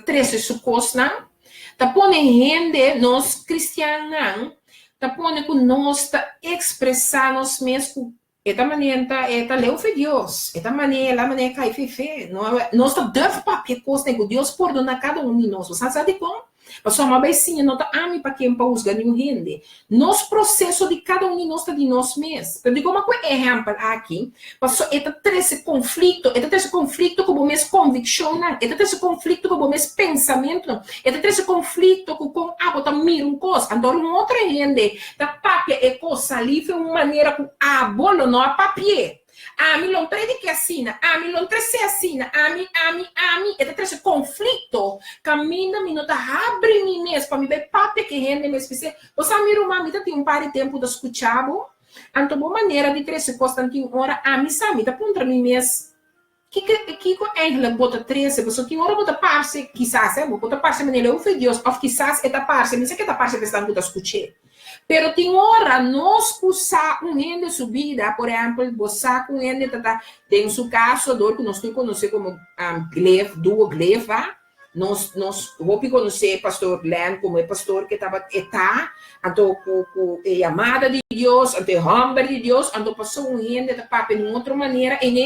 trece sua coisa. Tá pondo rende nós cristãos, tá pondo que nós tá expressar nós mesmos, esta maneira tá leu de Deus, esta maneira, a maneira cai fé, nós tá dando papel coisa que Deus perdona cada um de nós, você sabe como? Mas uma becinha não está a mim para quem para usar nenhum rende. Nosso processo de cada um de nós está de nós mesmos. Eu digo uma coisa exemplo aqui. Passou esse conflito com o mesmo convicção, não. Esse conflito com o mesmo pensamento, não. Esse conflito com botar mira um coisa. Então, um outro rende, da papia é coisa livre, uma maneira com bolo não a papier. Mi non credi che assina, mi non tresse assina, mi, e esse conflito, cammina, mi non abre mi mesmo, para me ver papi que rende me espécie. Você me irmã, me tem um par de tempo de escutar, então boa maneira de tresse constantinho hora, mi sa, me tá contra mim mesmo. Que eigenlijk bota 13, você tem hora bota parce, quizás, bota parce maneira eu fui Deus, ou quizás é parce, me sei que é parce que está muito escutar. Pero tem hora nós usar um rende subida, por exemplo, você com rende tem seu caso, dor que nós conhecemos como glef, duo gleva, nós vou conhecer pastor Glenn como é pastor que estava então com a chamada de Deus, então a humber de Deus, então passou gente da papo de outra maneira, e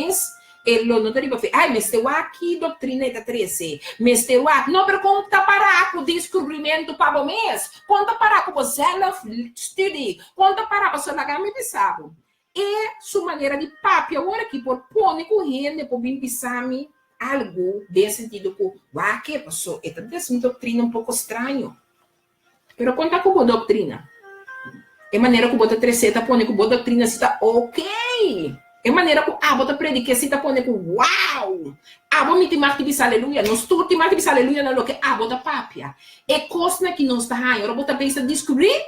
ele não te digo, ai, mas eu aqui doutrina da 13, mas eu aqui, não, mas conta para com o descobrimento para o mês, conta para com o self-study, conta para com o selagame de sábado. E sua maneira de papo, agora que por pôr com gente, por vir pisar-me, algo desse sentido que passou, é uma doutrina um pouco estranho. Pero conta com a doutrina. É maneira que você treceta põe com a doutrina, se está ok. É maneira que você predica, se está põe com uau. Você me tem mais que aleluia. Nós todos temos mais que aleluia no que você papia. É coisa que nós está aí. Agora você pensa descobrir,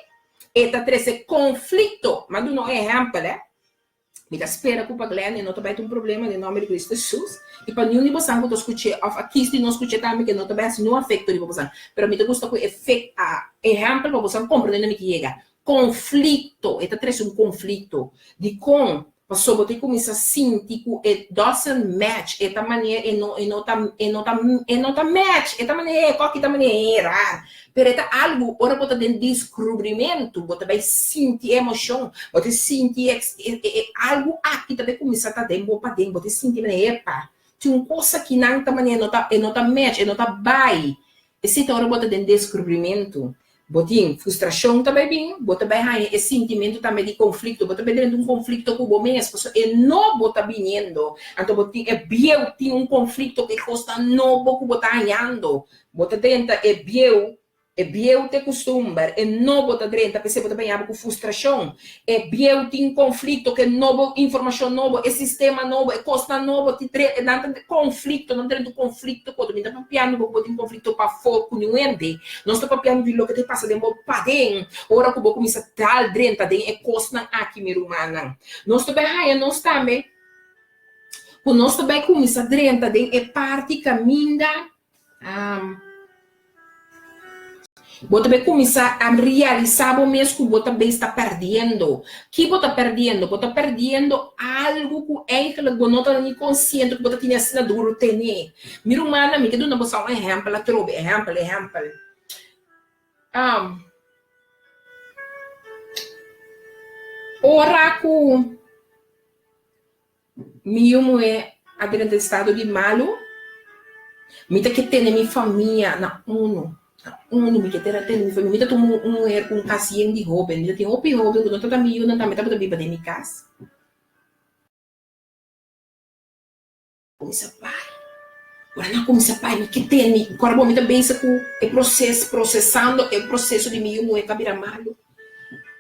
está trecendo conflito. Mas não é exemplo, né? Me espera com o Glenn, não também tem um problema em nome de Cristo Jesus. E para nenhum de vocês que eu escutei, aqui se não escutei também que não também assim não afeta de vocês. Mas me gusta que efeito, exemplo para vocês compreender que chega. Conflito, está trazendo um conflito de com passou você começa a sentir que it doesn't match, esta maneira e não tá match, esta maneira qualquer maneira. Pero é algo, ora você tem descobrimento, você vai sentir emoção, você sentir algo aqui também começa a estar dentro para dentro, você sentir epa, tem uma coisa que não tá maneira, não tá match, não tá vai. Esse hora você tem descobrimento. Botim, frustração também bem, bota bem aí, esse sentimento também de conflito, bota bem dentro de um conflito com o mesmo, e não bota vindo, então botim, é bem, tem um conflito que custa novo que bota ganhando, bota dentro, é bem te costume, é não bota dentro, porque bota bem com frustração, é bem tem conflito, que novo, informação nova, é sistema novo, é costa novo, não tem conflito, não tem conflito, quando me dá papiando, vou botar um conflito para foco, não é? Não estou papiando de lo que te passa de mo padem, ora que vou começar tal dentro, é costa aqui, minha irmã, não estou bem aí, não está bem, quando nós também começar dentro, é parte caminha, você vai começar a realizar o mesmo que você também está perdendo. O que você está perdendo? Você está perdendo algo que é que você não está nem consciente que você tem assinadura. Minha irmã, me quero dar um exemplo, trouxe exemplo. Ora que minha mulher dentro do estado de malo, me que tem minha família na UNO. Me que ter minha família, tem um casinho de jovem, tem jovem, que não está me não também está viva de minha casa. Começa pai. Agora não começa pai, que tem, agora vou me também com o processo processando, o processo de minha mulher cabira malo.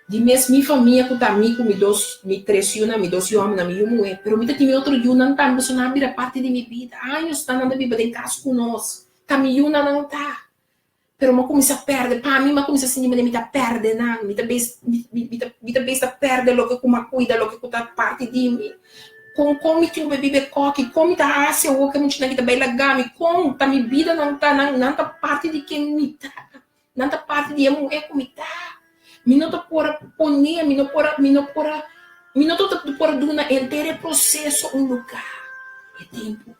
De minha família que está me três homens na minha mulher, pero me tem outro dia não tá, você não vira parte de minha vida. Anos está não viva de casa com nós, tá minha não tá. Pero ma começa a perder, para mim, ma começa a sentir que me tá perdendo, me também está perdendo o que uma cuida, o que tá parte de mim. Como que eu bebo coque, como tá a ser o que muito não tá bem legal, como tá minha vida não tá parte de quem me tá, não tá parte de eu é como tá. Me não tá por poner, me não por dar inteiro processo um lugar. É tempo.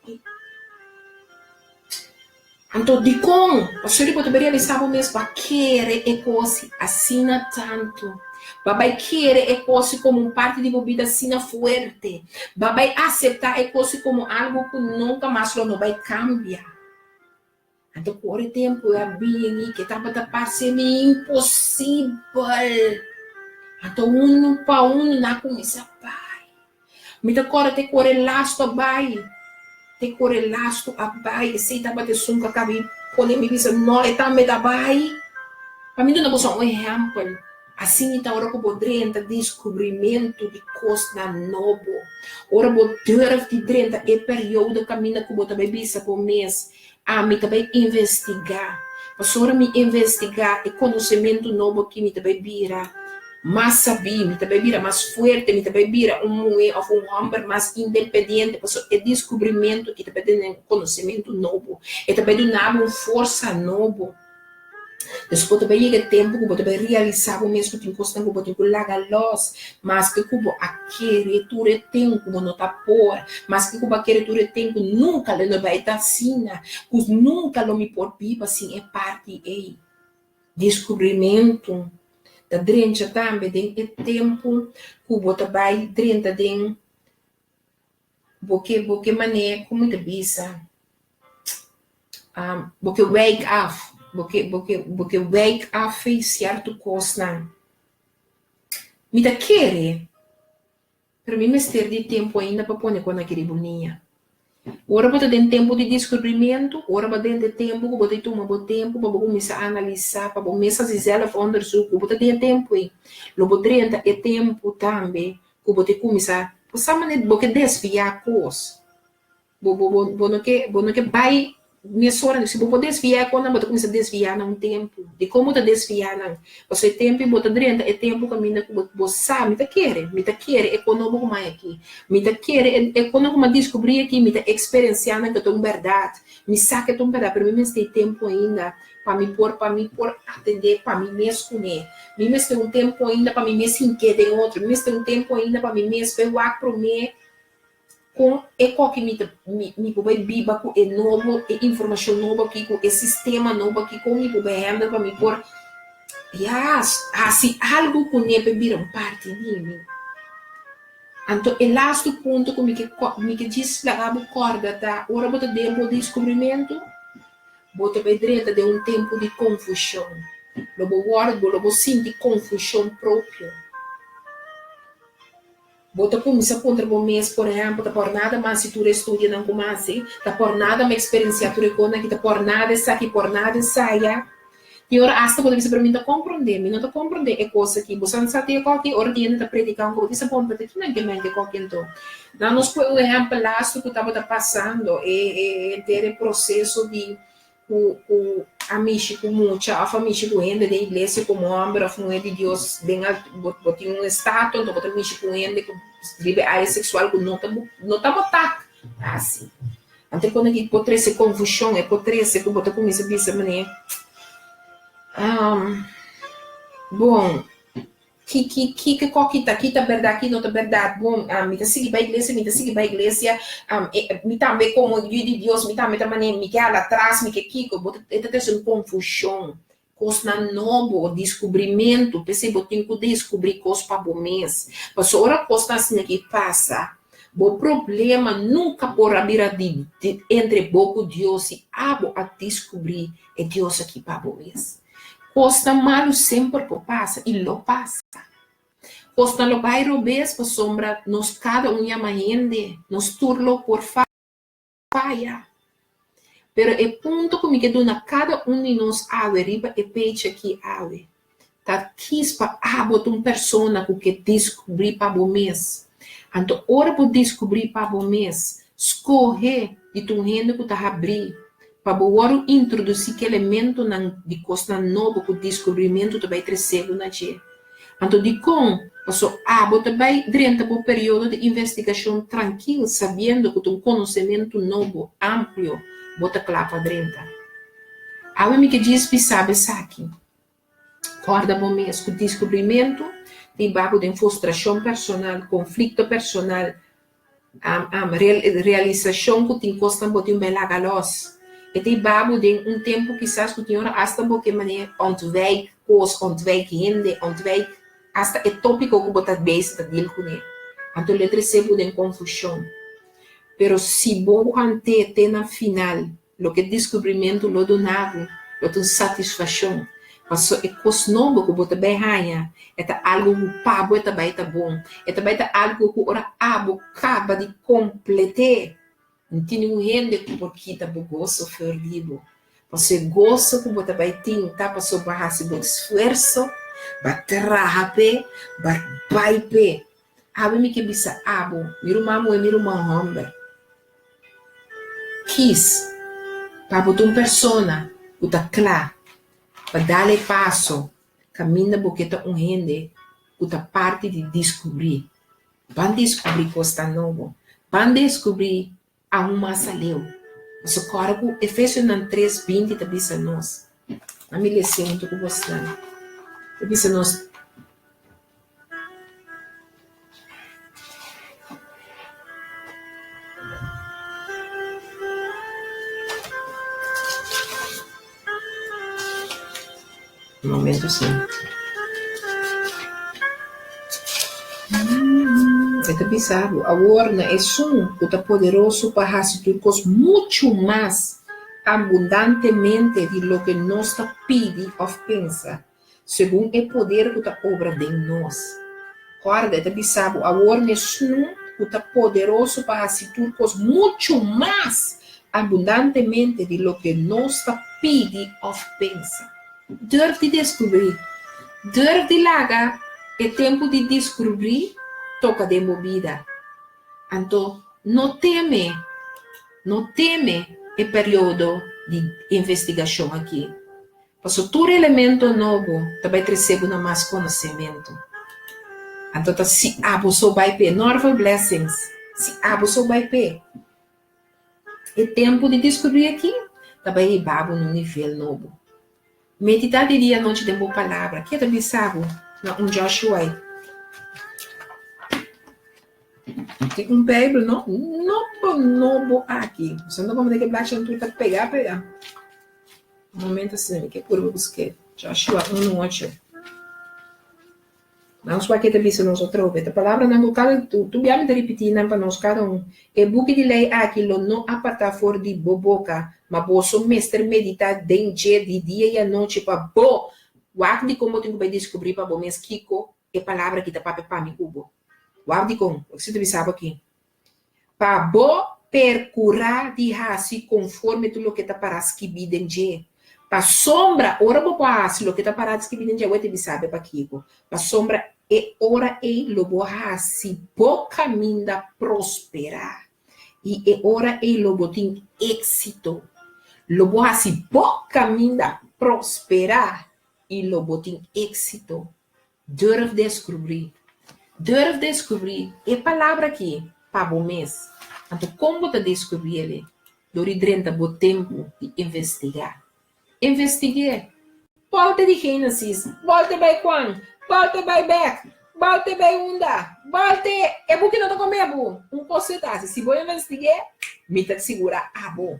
Então, de como a senhora pode realizar o mesmo, vai querer e coisa assim tanto. Vai querer e coisa como parte de uma vida assim forte. Vai aceitar e coisa como algo que nunca mais não vai cambiar. Então, por tempo, é bem que estava a parecer impossível. Então, um para um, não começa a pai. Me dá cora te correr lasto, pai. Te correlasto a bai, se tava te sunca cabi, pone mi bisa no e tambe da bai. Para mim não é um exemplo. Assim então ora como drenta descobrimento de coisa novo. Ora bo durf de drenta e período caminha como também bisa por mês. Me também investigar. Mas ora me investigar e conhecimento novo que me também vira. Mais sabia, me também vira mais forte, me também vira mulher ou homem mais independente, é descobrimento que também tem conhecimento novo, e também dá uma força nova. Depois também chega tempo que você vai realizar o mesmo que você tem que largar los, mas que você querer tu retém como não tá por, mas que você querer tu retém que nunca le vai estar assim, que nunca lo me por pipa assim é parte aí. Descobrimento da drencha também tem tempo que você vai drencha tem porque maneira como te bisa porque wake up porque wake up fez certo coisa me da querer para mim mas ter de tempo ainda para pôr quando aquele boninha ora você tem tempo de descobrimento ora você tem tempo que você toma o tempo para começar a analisar para começar a dizer para undersúcio você tem tempo aí logo 30 é tempo também que você começar por essa maneira você desviar coisas não que vai minhas horas, se você desviar, quando você começa a desviar num tempo, de como você desviar, não. Você tempo, você drenta, é tempo que você sabe, me quer, econômico mais aqui, me quer, econômico descobrir aqui, me experienciando que eu tenho verdade, me saca que eu verdade, para mim, mas tem tempo ainda, para me pôr atender, para mim mesmo, né? Me mesmo tem um tempo ainda, para mim mesmo inquietar em outro, me mesmo tem um tempo ainda, para mim mesmo, para eu com que me biba com é novo é informação nova aqui com é sistema novo aqui com me handle para me pôr assim algo com ne bebir parte de mim então o last ponto que me que diz lá corda tá ora bota tempo de descobrimento bota bedreta de um tempo de confusão logo guardo logo sinto confusão própria Bota começa contra o mês, por exemplo, tá por nada mais se tu estuda não como assim, tá por nada mais experiência tu recona que tá por nada aqui por nada saia. E ora hasta pode para mim tá compreender, me não tá compreender é coisa que você não sabe qualquer hora dia tá predicando como isso bom para que não que mente qualquer então. Não nos foi um exemplo lá que estava passando é ter processo de o amici com muita a família com gente da igreja como homem não é de Deus bem botar um status então botar amici com gente que vive área sexual que não tá botar assim até quando que pode ser confusão é pode ser que botar começa a pensar mané bom que tá verdade aqui não tá verdade bom me tá seguir para a igreja me também como de Deus me também me quer lá atrás me quer Kiko bota essa confusão coisa novo descobrimento percebo tenho que descobrir coisas para o mês mas ora coisa assim que passa o problema nunca por abrir entre pouco Deus e abo a descobrir é Deus aqui para o mês coisa malo sempre passa e lo passa Costa lo bairro vez por sombra nos cada uma gente nos turlo por falha pero é ponto comigo que dona cada de nós ave riba e peixe aqui ave tá quispa botar persona que descobrir para o mês então ora por descobrir para o mês escorrer de tu gente que tá abrir para o oro introduzir que elemento de coisa nova que o descobrimento tu vai crescer na dia então de com Passo você vai durante o período de investigação tranquilo, sabendo que tem um conhecimento novo, amplo, você clava dentro. Algo me que diz, sabe, aqui. Corda bom mesmo, descobrimento, tem babo de frustração personal, conflito personal, realização que tem costa de um belagalos. E tem babo de tempo quizás que tem hora hasta porque maneira ontwijk, gente, ontwijk hasta é tópico que botar base da deal com ele. Então ele recebe de confusão. Pero se bom ante tem na final, lo que descobrimento lo donado, lo tem satisfação. Passou é coisa nova que botar bem ganha. É algo que pabo é também tá bom. É também tá algo que ora abo acaba de completar. Não tem um gente que porque tá gosto perdido. Você gosta que botar bem tem, tá passou barra se bom esforço. Batrahape, barbaipe. Abo me que bisa abo, mirumamu e homem. Quis, para botar uma persona, uta clá, para dar passo, caminha boqueta gente, uta parte de descobrir. Van descobrir coisa nova, van descobrir a uma saleu. Mas o corpo, Efésios 3:20 tá bisa nós. A minha lição muito com você. Eu disse, nós... Um momento, sim. Você bizarro. A Warner é o poderoso para fazer coisas muito mais abundantemente de lo que nós pede ou pensa, segundo o poder que obra de nós. Guarda, é bizarro. A Warner é o poderoso para fazer coisas muito mais abundantemente de lo que nós pede ou pensa. Durf de descobrir. Durf de largar. É tempo de descobrir. Toca de movida. Então, não teme o período de investigação aqui. Porque todo elemento novo também recebe mais conhecimento. Então, se abusou vai ter normal blessings. Se abusou vai ter. É tempo de descobrir aqui. Também é babo no nível novo. Meditar de dia, noite de boa palavra. Que é também sabe? Joshua. Tem Bíblia, não aqui. Você não vai ter que baixar tudo para pegar. Um momento assim, que por eu busquei. Joshua 1:8. Nós vai que também se nós outra vez. A palavra na boca, tu já me repetir para nós cada um. E book de lei aquilo não apartar fora de boca, mas você mestre meditar de dia e à noite para bo. Guarde como tenho que descobrir para bom mês Kiko, é palavra que tá para mim cubo. Guarde como, você deve saber aqui. Para bo percurar de raci conforme tudo o que tá para escrever dentro. Para sombra, ora bo passe lo que tá para escrever dentro, eu deve saber para Kiko. Para sombra e ora e lobo raci bo caminha prosperar. E ora e lobo tem êxito. Lobo raci bo caminha prosperar. E lobo tem êxito. Durf descobrir. É palavra aqui, para bom mês. Então, como você descobrir ele? Durante o tempo de investigar. Investigue. Volte de Gênesis. Volte by Juan. Volte by Beck. Volte by Unda. Volte. É porque não está comendo. Porcentagem. Se você investigar, me está segura. Bom.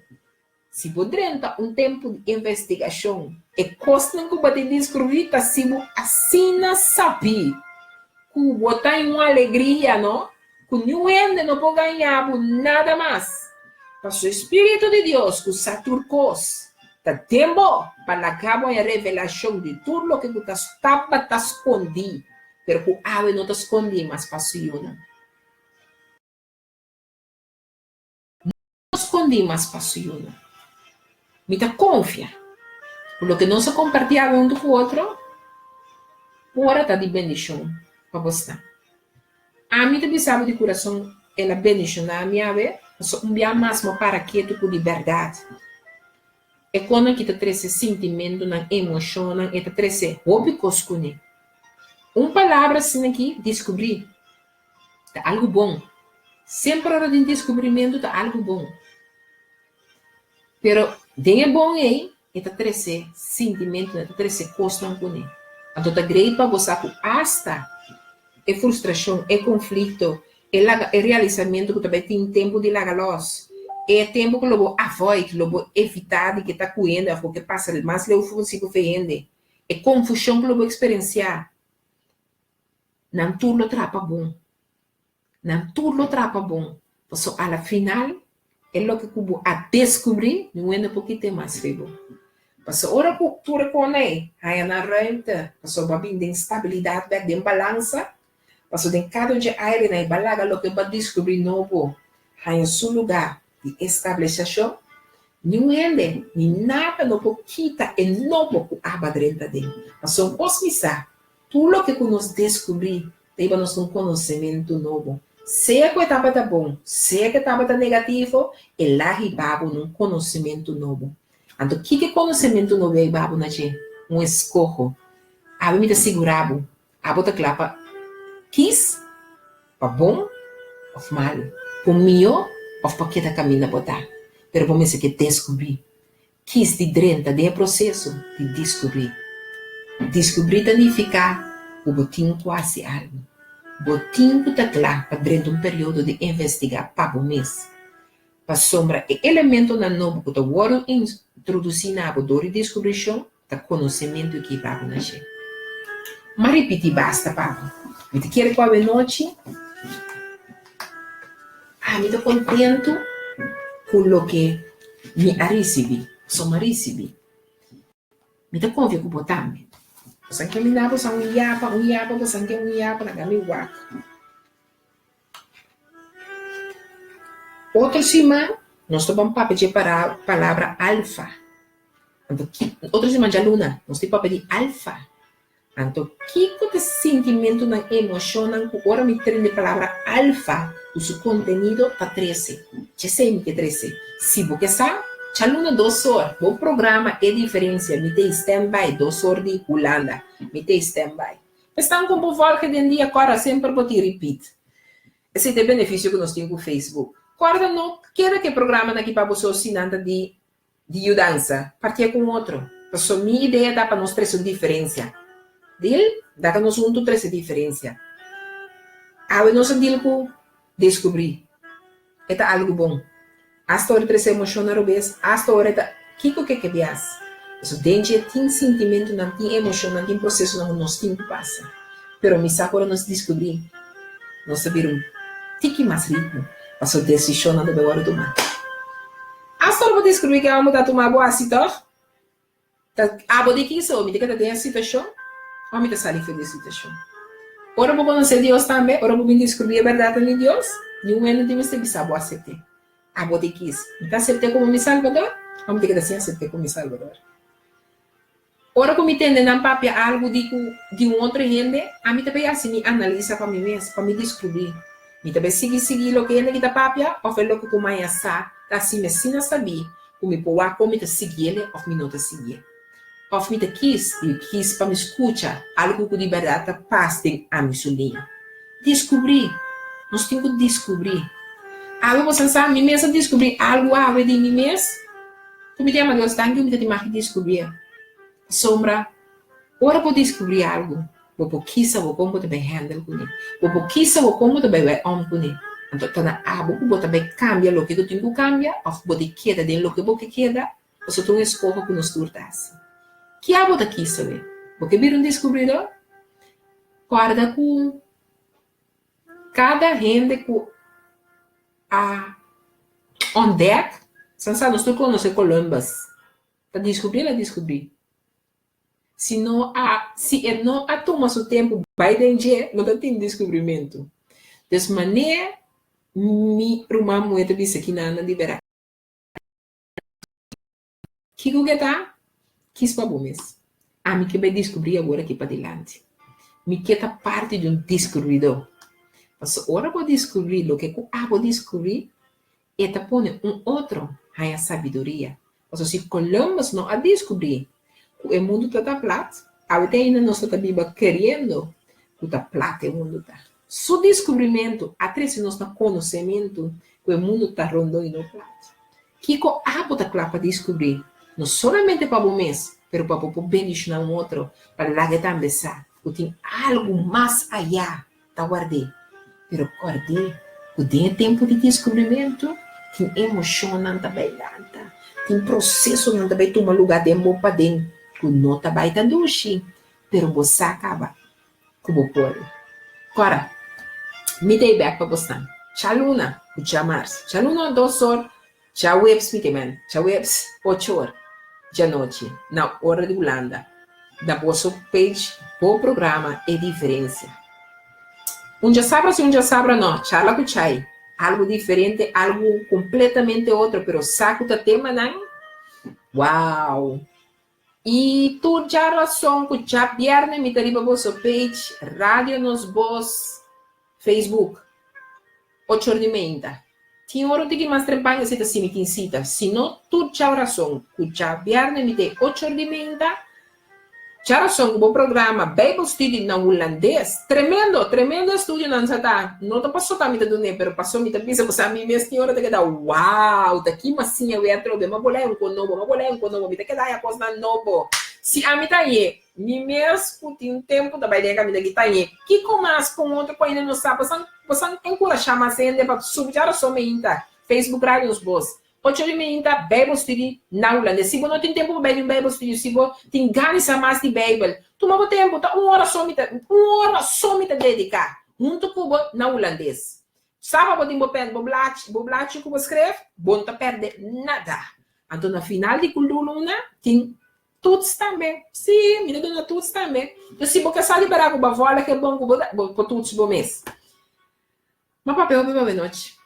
Se você durante tempo de investigação, é coisa que você descobrir, está sendo assim, não sabe. Que botar em uma alegria, não? Que ninguém não pode ganhar nada mais. Para o Espírito de Deus, que saturcos, está tempo para acabar a revelação de tudo o que você estava escondido. Pero que ave não está escondido, mas para o não. Não escondi mais para o não. Me está confia. Por lo que não se compartilha um com o outro, fora está de bendição. Para você. A mim também sabe de coração ela bendição a minha vez, só dia máximo para que tu com liberdade. É quando que tu traz sentimento, na emoção, e tu traz hobby coscune. Palavra assim aqui, descobrir, tá algo bom. Sempre hora de descobrimento tá algo bom. Pero de bom aí, e tu traz sentimento, tu traz coisa com ele. Então tá great para você hasta é frustração, é conflito, é realizamento que também tem tempo de largar luz. É tempo que eu vou avoid, eu vou evitar de que está coendo, porque passa mais eu consigo ver. É confusão que eu vou experienciar. Não tudo trapa bom. Não tudo trapa bom. Então, ao final, é o que eu vou a descobrir, não é um pouquinho mais frio. Porque ora que tu reconhece, aí na renta, porque vai vir de instabilidade, de balança. Passo de cada dia aire na balaga lo que vai descobrir novo, em seu lugar de estabilização, nenhum nem nada não pode quitar e novo que aba dentro dele. Mas só posso pensar, tudo o que nós descobrir, teve nós um conhecimento novo. Seja que estava tá bom, seja que estava tá negativo, e lá ribabo num conhecimento novo. Então, que conhecimento novo é ribabo na gente? Escorro. A mim me segurava, a bota clapa. Quis, para bom ou mal, para melhor ou para que está caminho a botar. Pero vamos que descobrir. quis de drenta de processo de descobrir. Descobrir significa o botinho quase algo. Botinho está lá para dentro de período de investigar para o mês. Para sombra e elemento na novo que está introduzir na dor e descobrição da conhecimento que vai nascer. Mas repetir basta, Pablo. Me quer com a noite? Me estou contento com o que me recebi. Só me recebi. Me estou convicto com o também. Você que me dá você um iapa, você que um iapa na gami wak. Outro semana, nós estamos para pedir para a palavra alfa. Outro semana de aluna, nós estamos para pedir alfa. Então, que é o sentimento na emoção, que agora me treina a palavra alfa, o seu conteúdo está 13. Já sei que 13. Se você sabe, a aluna 2 horas, o programa é diferença. Me tem stand-by, 2 horas de Holanda. Me tem stand-by. Estão com o volta de dia, agora sempre vou te repetir. Esse é o benefício que nós temos com o Facebook. Agora não quero que o programa aqui para você assinante de mudança. Partir com outro. Então, minha ideia dá para nós trazer diferença. Dele, dá para nós juntos trazer diferença. Aí nós temos descobrir. É algo bom. Hasta hora se emociona a vez, hasta hora que vias. Isso dentro tem sentimento, não tem emoção, não tem processo, não nós tempo passa. Pero me agora nós descobrir, nós saber tique mais ritmo, passou decisão não deve agora tomar. Hasta hora descobrir que a alma tá tomar boa situação. A body que isso, me diga que tem a situação, ou me tá saindo da situação. Ora vou conhecer Deus também, ora vou descobrir a verdade de Deus, e um ano de me ser boa aceitar. A body quis. Então, aceitei como meu salvador? Vamos dizer assim, aceitei como meu salvador. Ora, como entender na papel algo de um outro gente, a mim também assim, me analisa para mim mesmo, para me descobrir. Me também seguir o que ele está papel, ou fazer o que eu mais sabe, assim me ensina a saber, como eu me seguir ele, ou me não seguir. Ou me quis para me escutar, algo que de verdade paz tem a minha solinha. Descobrir. Nós temos que descobrir. Algo você sabe, mim mesmo descobrir algo de mim mesmo. Tu me chama Deus, tanto que me tem mais que descobrir. Sombra, ora vou descobrir algo. Vou pouquíssima, vou como também handle com ele. Vou pouquíssima, vou como também vai on com ele. Então, tá vou também cambia o que eu tenho que cambiar, ou vou de queda de lo que vou que queda, ou se tu escolhe que nos turtasse. Que a bota aqui, sabe? Porque vir descobridor, guarda com cada gente com on deck, senza nostro conosce Columbus. Para descobrir. Se não toma seu tempo, vai dentro, não tem descobrimento. Dessa maneira, me uma moeda disse aqui na libera. Que tá? Quis para bom mês. A mim que vai descobrir agora aqui para diante. Me que tá parte de um descobridor. Mas agora vou descobrir o que eu vou descobrir e te põe outro a sabedoria. Mas se Columbus não a descobrir, o mundo está plato, ainda nós estamos querendo que está plato o mundo está. Seu descobrimento, atrás de nosso conhecimento, que o mundo está rondando no plato. Que eu vou estar para descobrir, não somente para o mês, mas para o benefício um outro, para lá que também sabe, que tem algo mais allá, está guardado. Pero guardei, tem tempo de descobrimento, tem emoção não também nada, tem processo não também toma lugar de amor para dentro, que não também está doce, pero você acaba, como pode. Agora, me dei back para você. Tchau, Luna, tchau, Márcio. Tchau, Luna, 2 horas. Tchau, Webs, me temen. Tchau, Webs, 8 horas de noite, na hora de Holanda. Da vossa page, o programa é diferença. Um já sabe, não. Charla com chai. Algo diferente, algo completamente outro, pero saco do tema, não? Uau! E tu já razão que já viernes me deriva vosso page, Rádio Nos Voz, Facebook, 8h30. Tinha hora de que mais trabalho, se assim me incita. Se não, tu já razão que já viernes me dê 8h30, Já são um bom programa, Bible Study na holandês, tremendo estúdio não está. Não estou passando também do nem, pero passou me também se você a mim minha senhora tem que dar uau, daqui mas sim eu ia trocar, mas bolé um conobo, me tem que dar a coisa novo. Se a mim tá aí, me mesmo tem tempo da baile que a mim daqui tá aí, que começa com outro com ainda não sabe, você encorajar mais ainda para subir já só me inta, Facebook Rádio os boss. Ocho de menina Bible Study na Holanda. Se você não tem tempo para Bible Study, se você tem ganas a mais de Bible, toma tempo, tá uma hora só me dedicar. Junto com você na holandês. Sabe você tem que você escreve, você não perde nada. Então, no final de coluna, tem tudo também. Sim, me dá tudo também. Então, se você sabe liberar com a voz, que é bom para todos os meses. Mas papel, boa noite.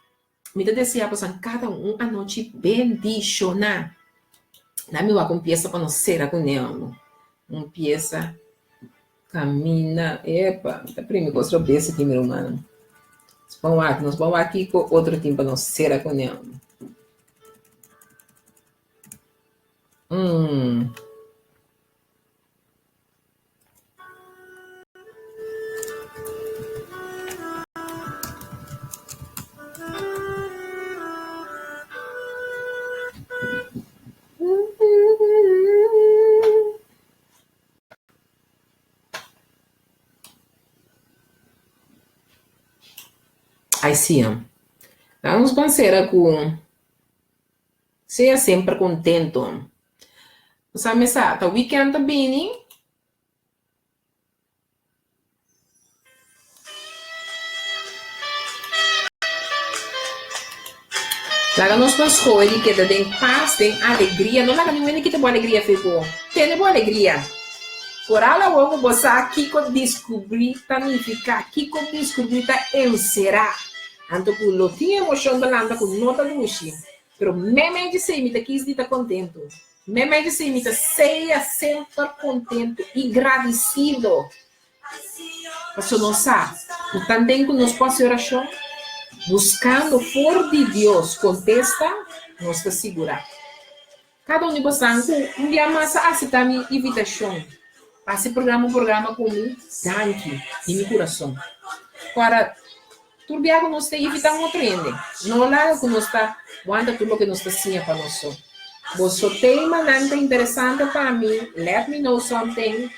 Me desea pues cada a noite bendicionar. Na minha confiança para não ser com ele. Empieza, camina, epa, tá primeiro gosto desse time humano. Nós vamos aqui com outro time para não ser com ele. Aí sim, vamos pensar com seja sempre contento. Sabe, tá weekend também, hein? Laga nos pascori que tem paz, tem alegria. Não laga ninguém que tem boa alegria, ficou. Tem boa alegria. Por ala logo você aqui que descobrir tanificar, aqui que descobrir tá encerrar. Anto que lo tinha emoção da landa com nota do uxi. Pero meme de ser imita quis de tá contento. Meme de ser imita seja sempre contento e agradecido. Você não sabe. O também que nos passa oração. Buscando for de Deus, contesta, nos está segura. Cada um de vocês, um dia mais, aceita minha invitação. Passe programa comigo, tanque, em meu coração. Agora, turbiago nos está invitando outro ende. Não lá que nos está, quando tudo que nos está assim para nós. Você tem uma nanta interessante para mim, let me know something.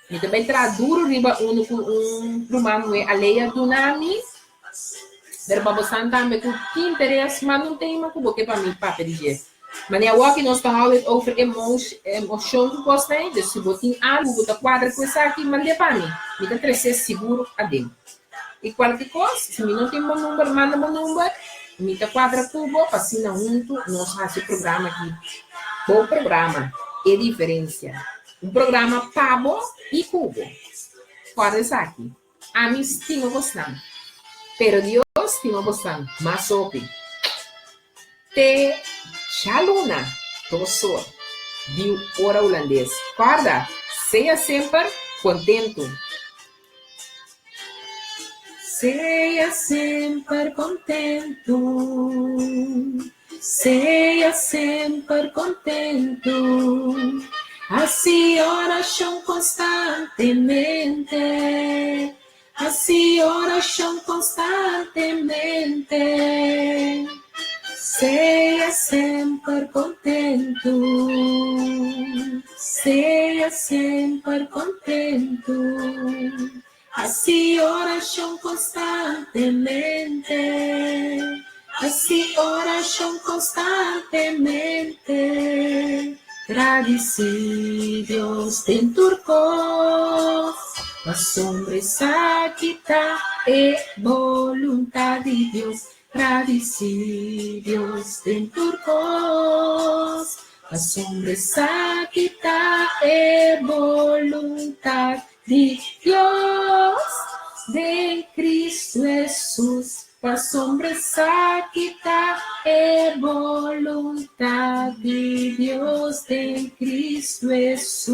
E também traduro riba programa a leia do nome. Pero para você também que interesse, mas não tem uma coisa para mim para pedir. Mas eu aqui nós estamos over emoção que você tem. Se você tem algo que você quadra com isso aqui, mande para mim. Me dá 3 seguro a dentro. E qualquer coisa, se me não tem meu número, manda meu número. Me dá quadra cubo, assina junto, nós fazemos programa aqui. Bom programa, é diferença. Programa pabo e cubo. Quadra isso aqui. A mim estima gostando. Pero Dios estima gostando. Mas sope. Te chaluna. Tosso. Viu ora holandês. Guarda. Seja sempre contento. Seja sempre contento. Seja sempre contento. Assim oração constantemente. Assim oração constantemente. Seja sempre contento. Seja sempre contento. Assim oração constantemente. Assim oração constantemente. Agradecidos tem turcos. Mas hombres aqui está é vontade de Deus. Agradecidos tem turcos. Mas hombres aqui está é vontade de Deus. De Cristo Jesus. Mas hombres aqui está é vontade de Deus. De Cristo Jesus.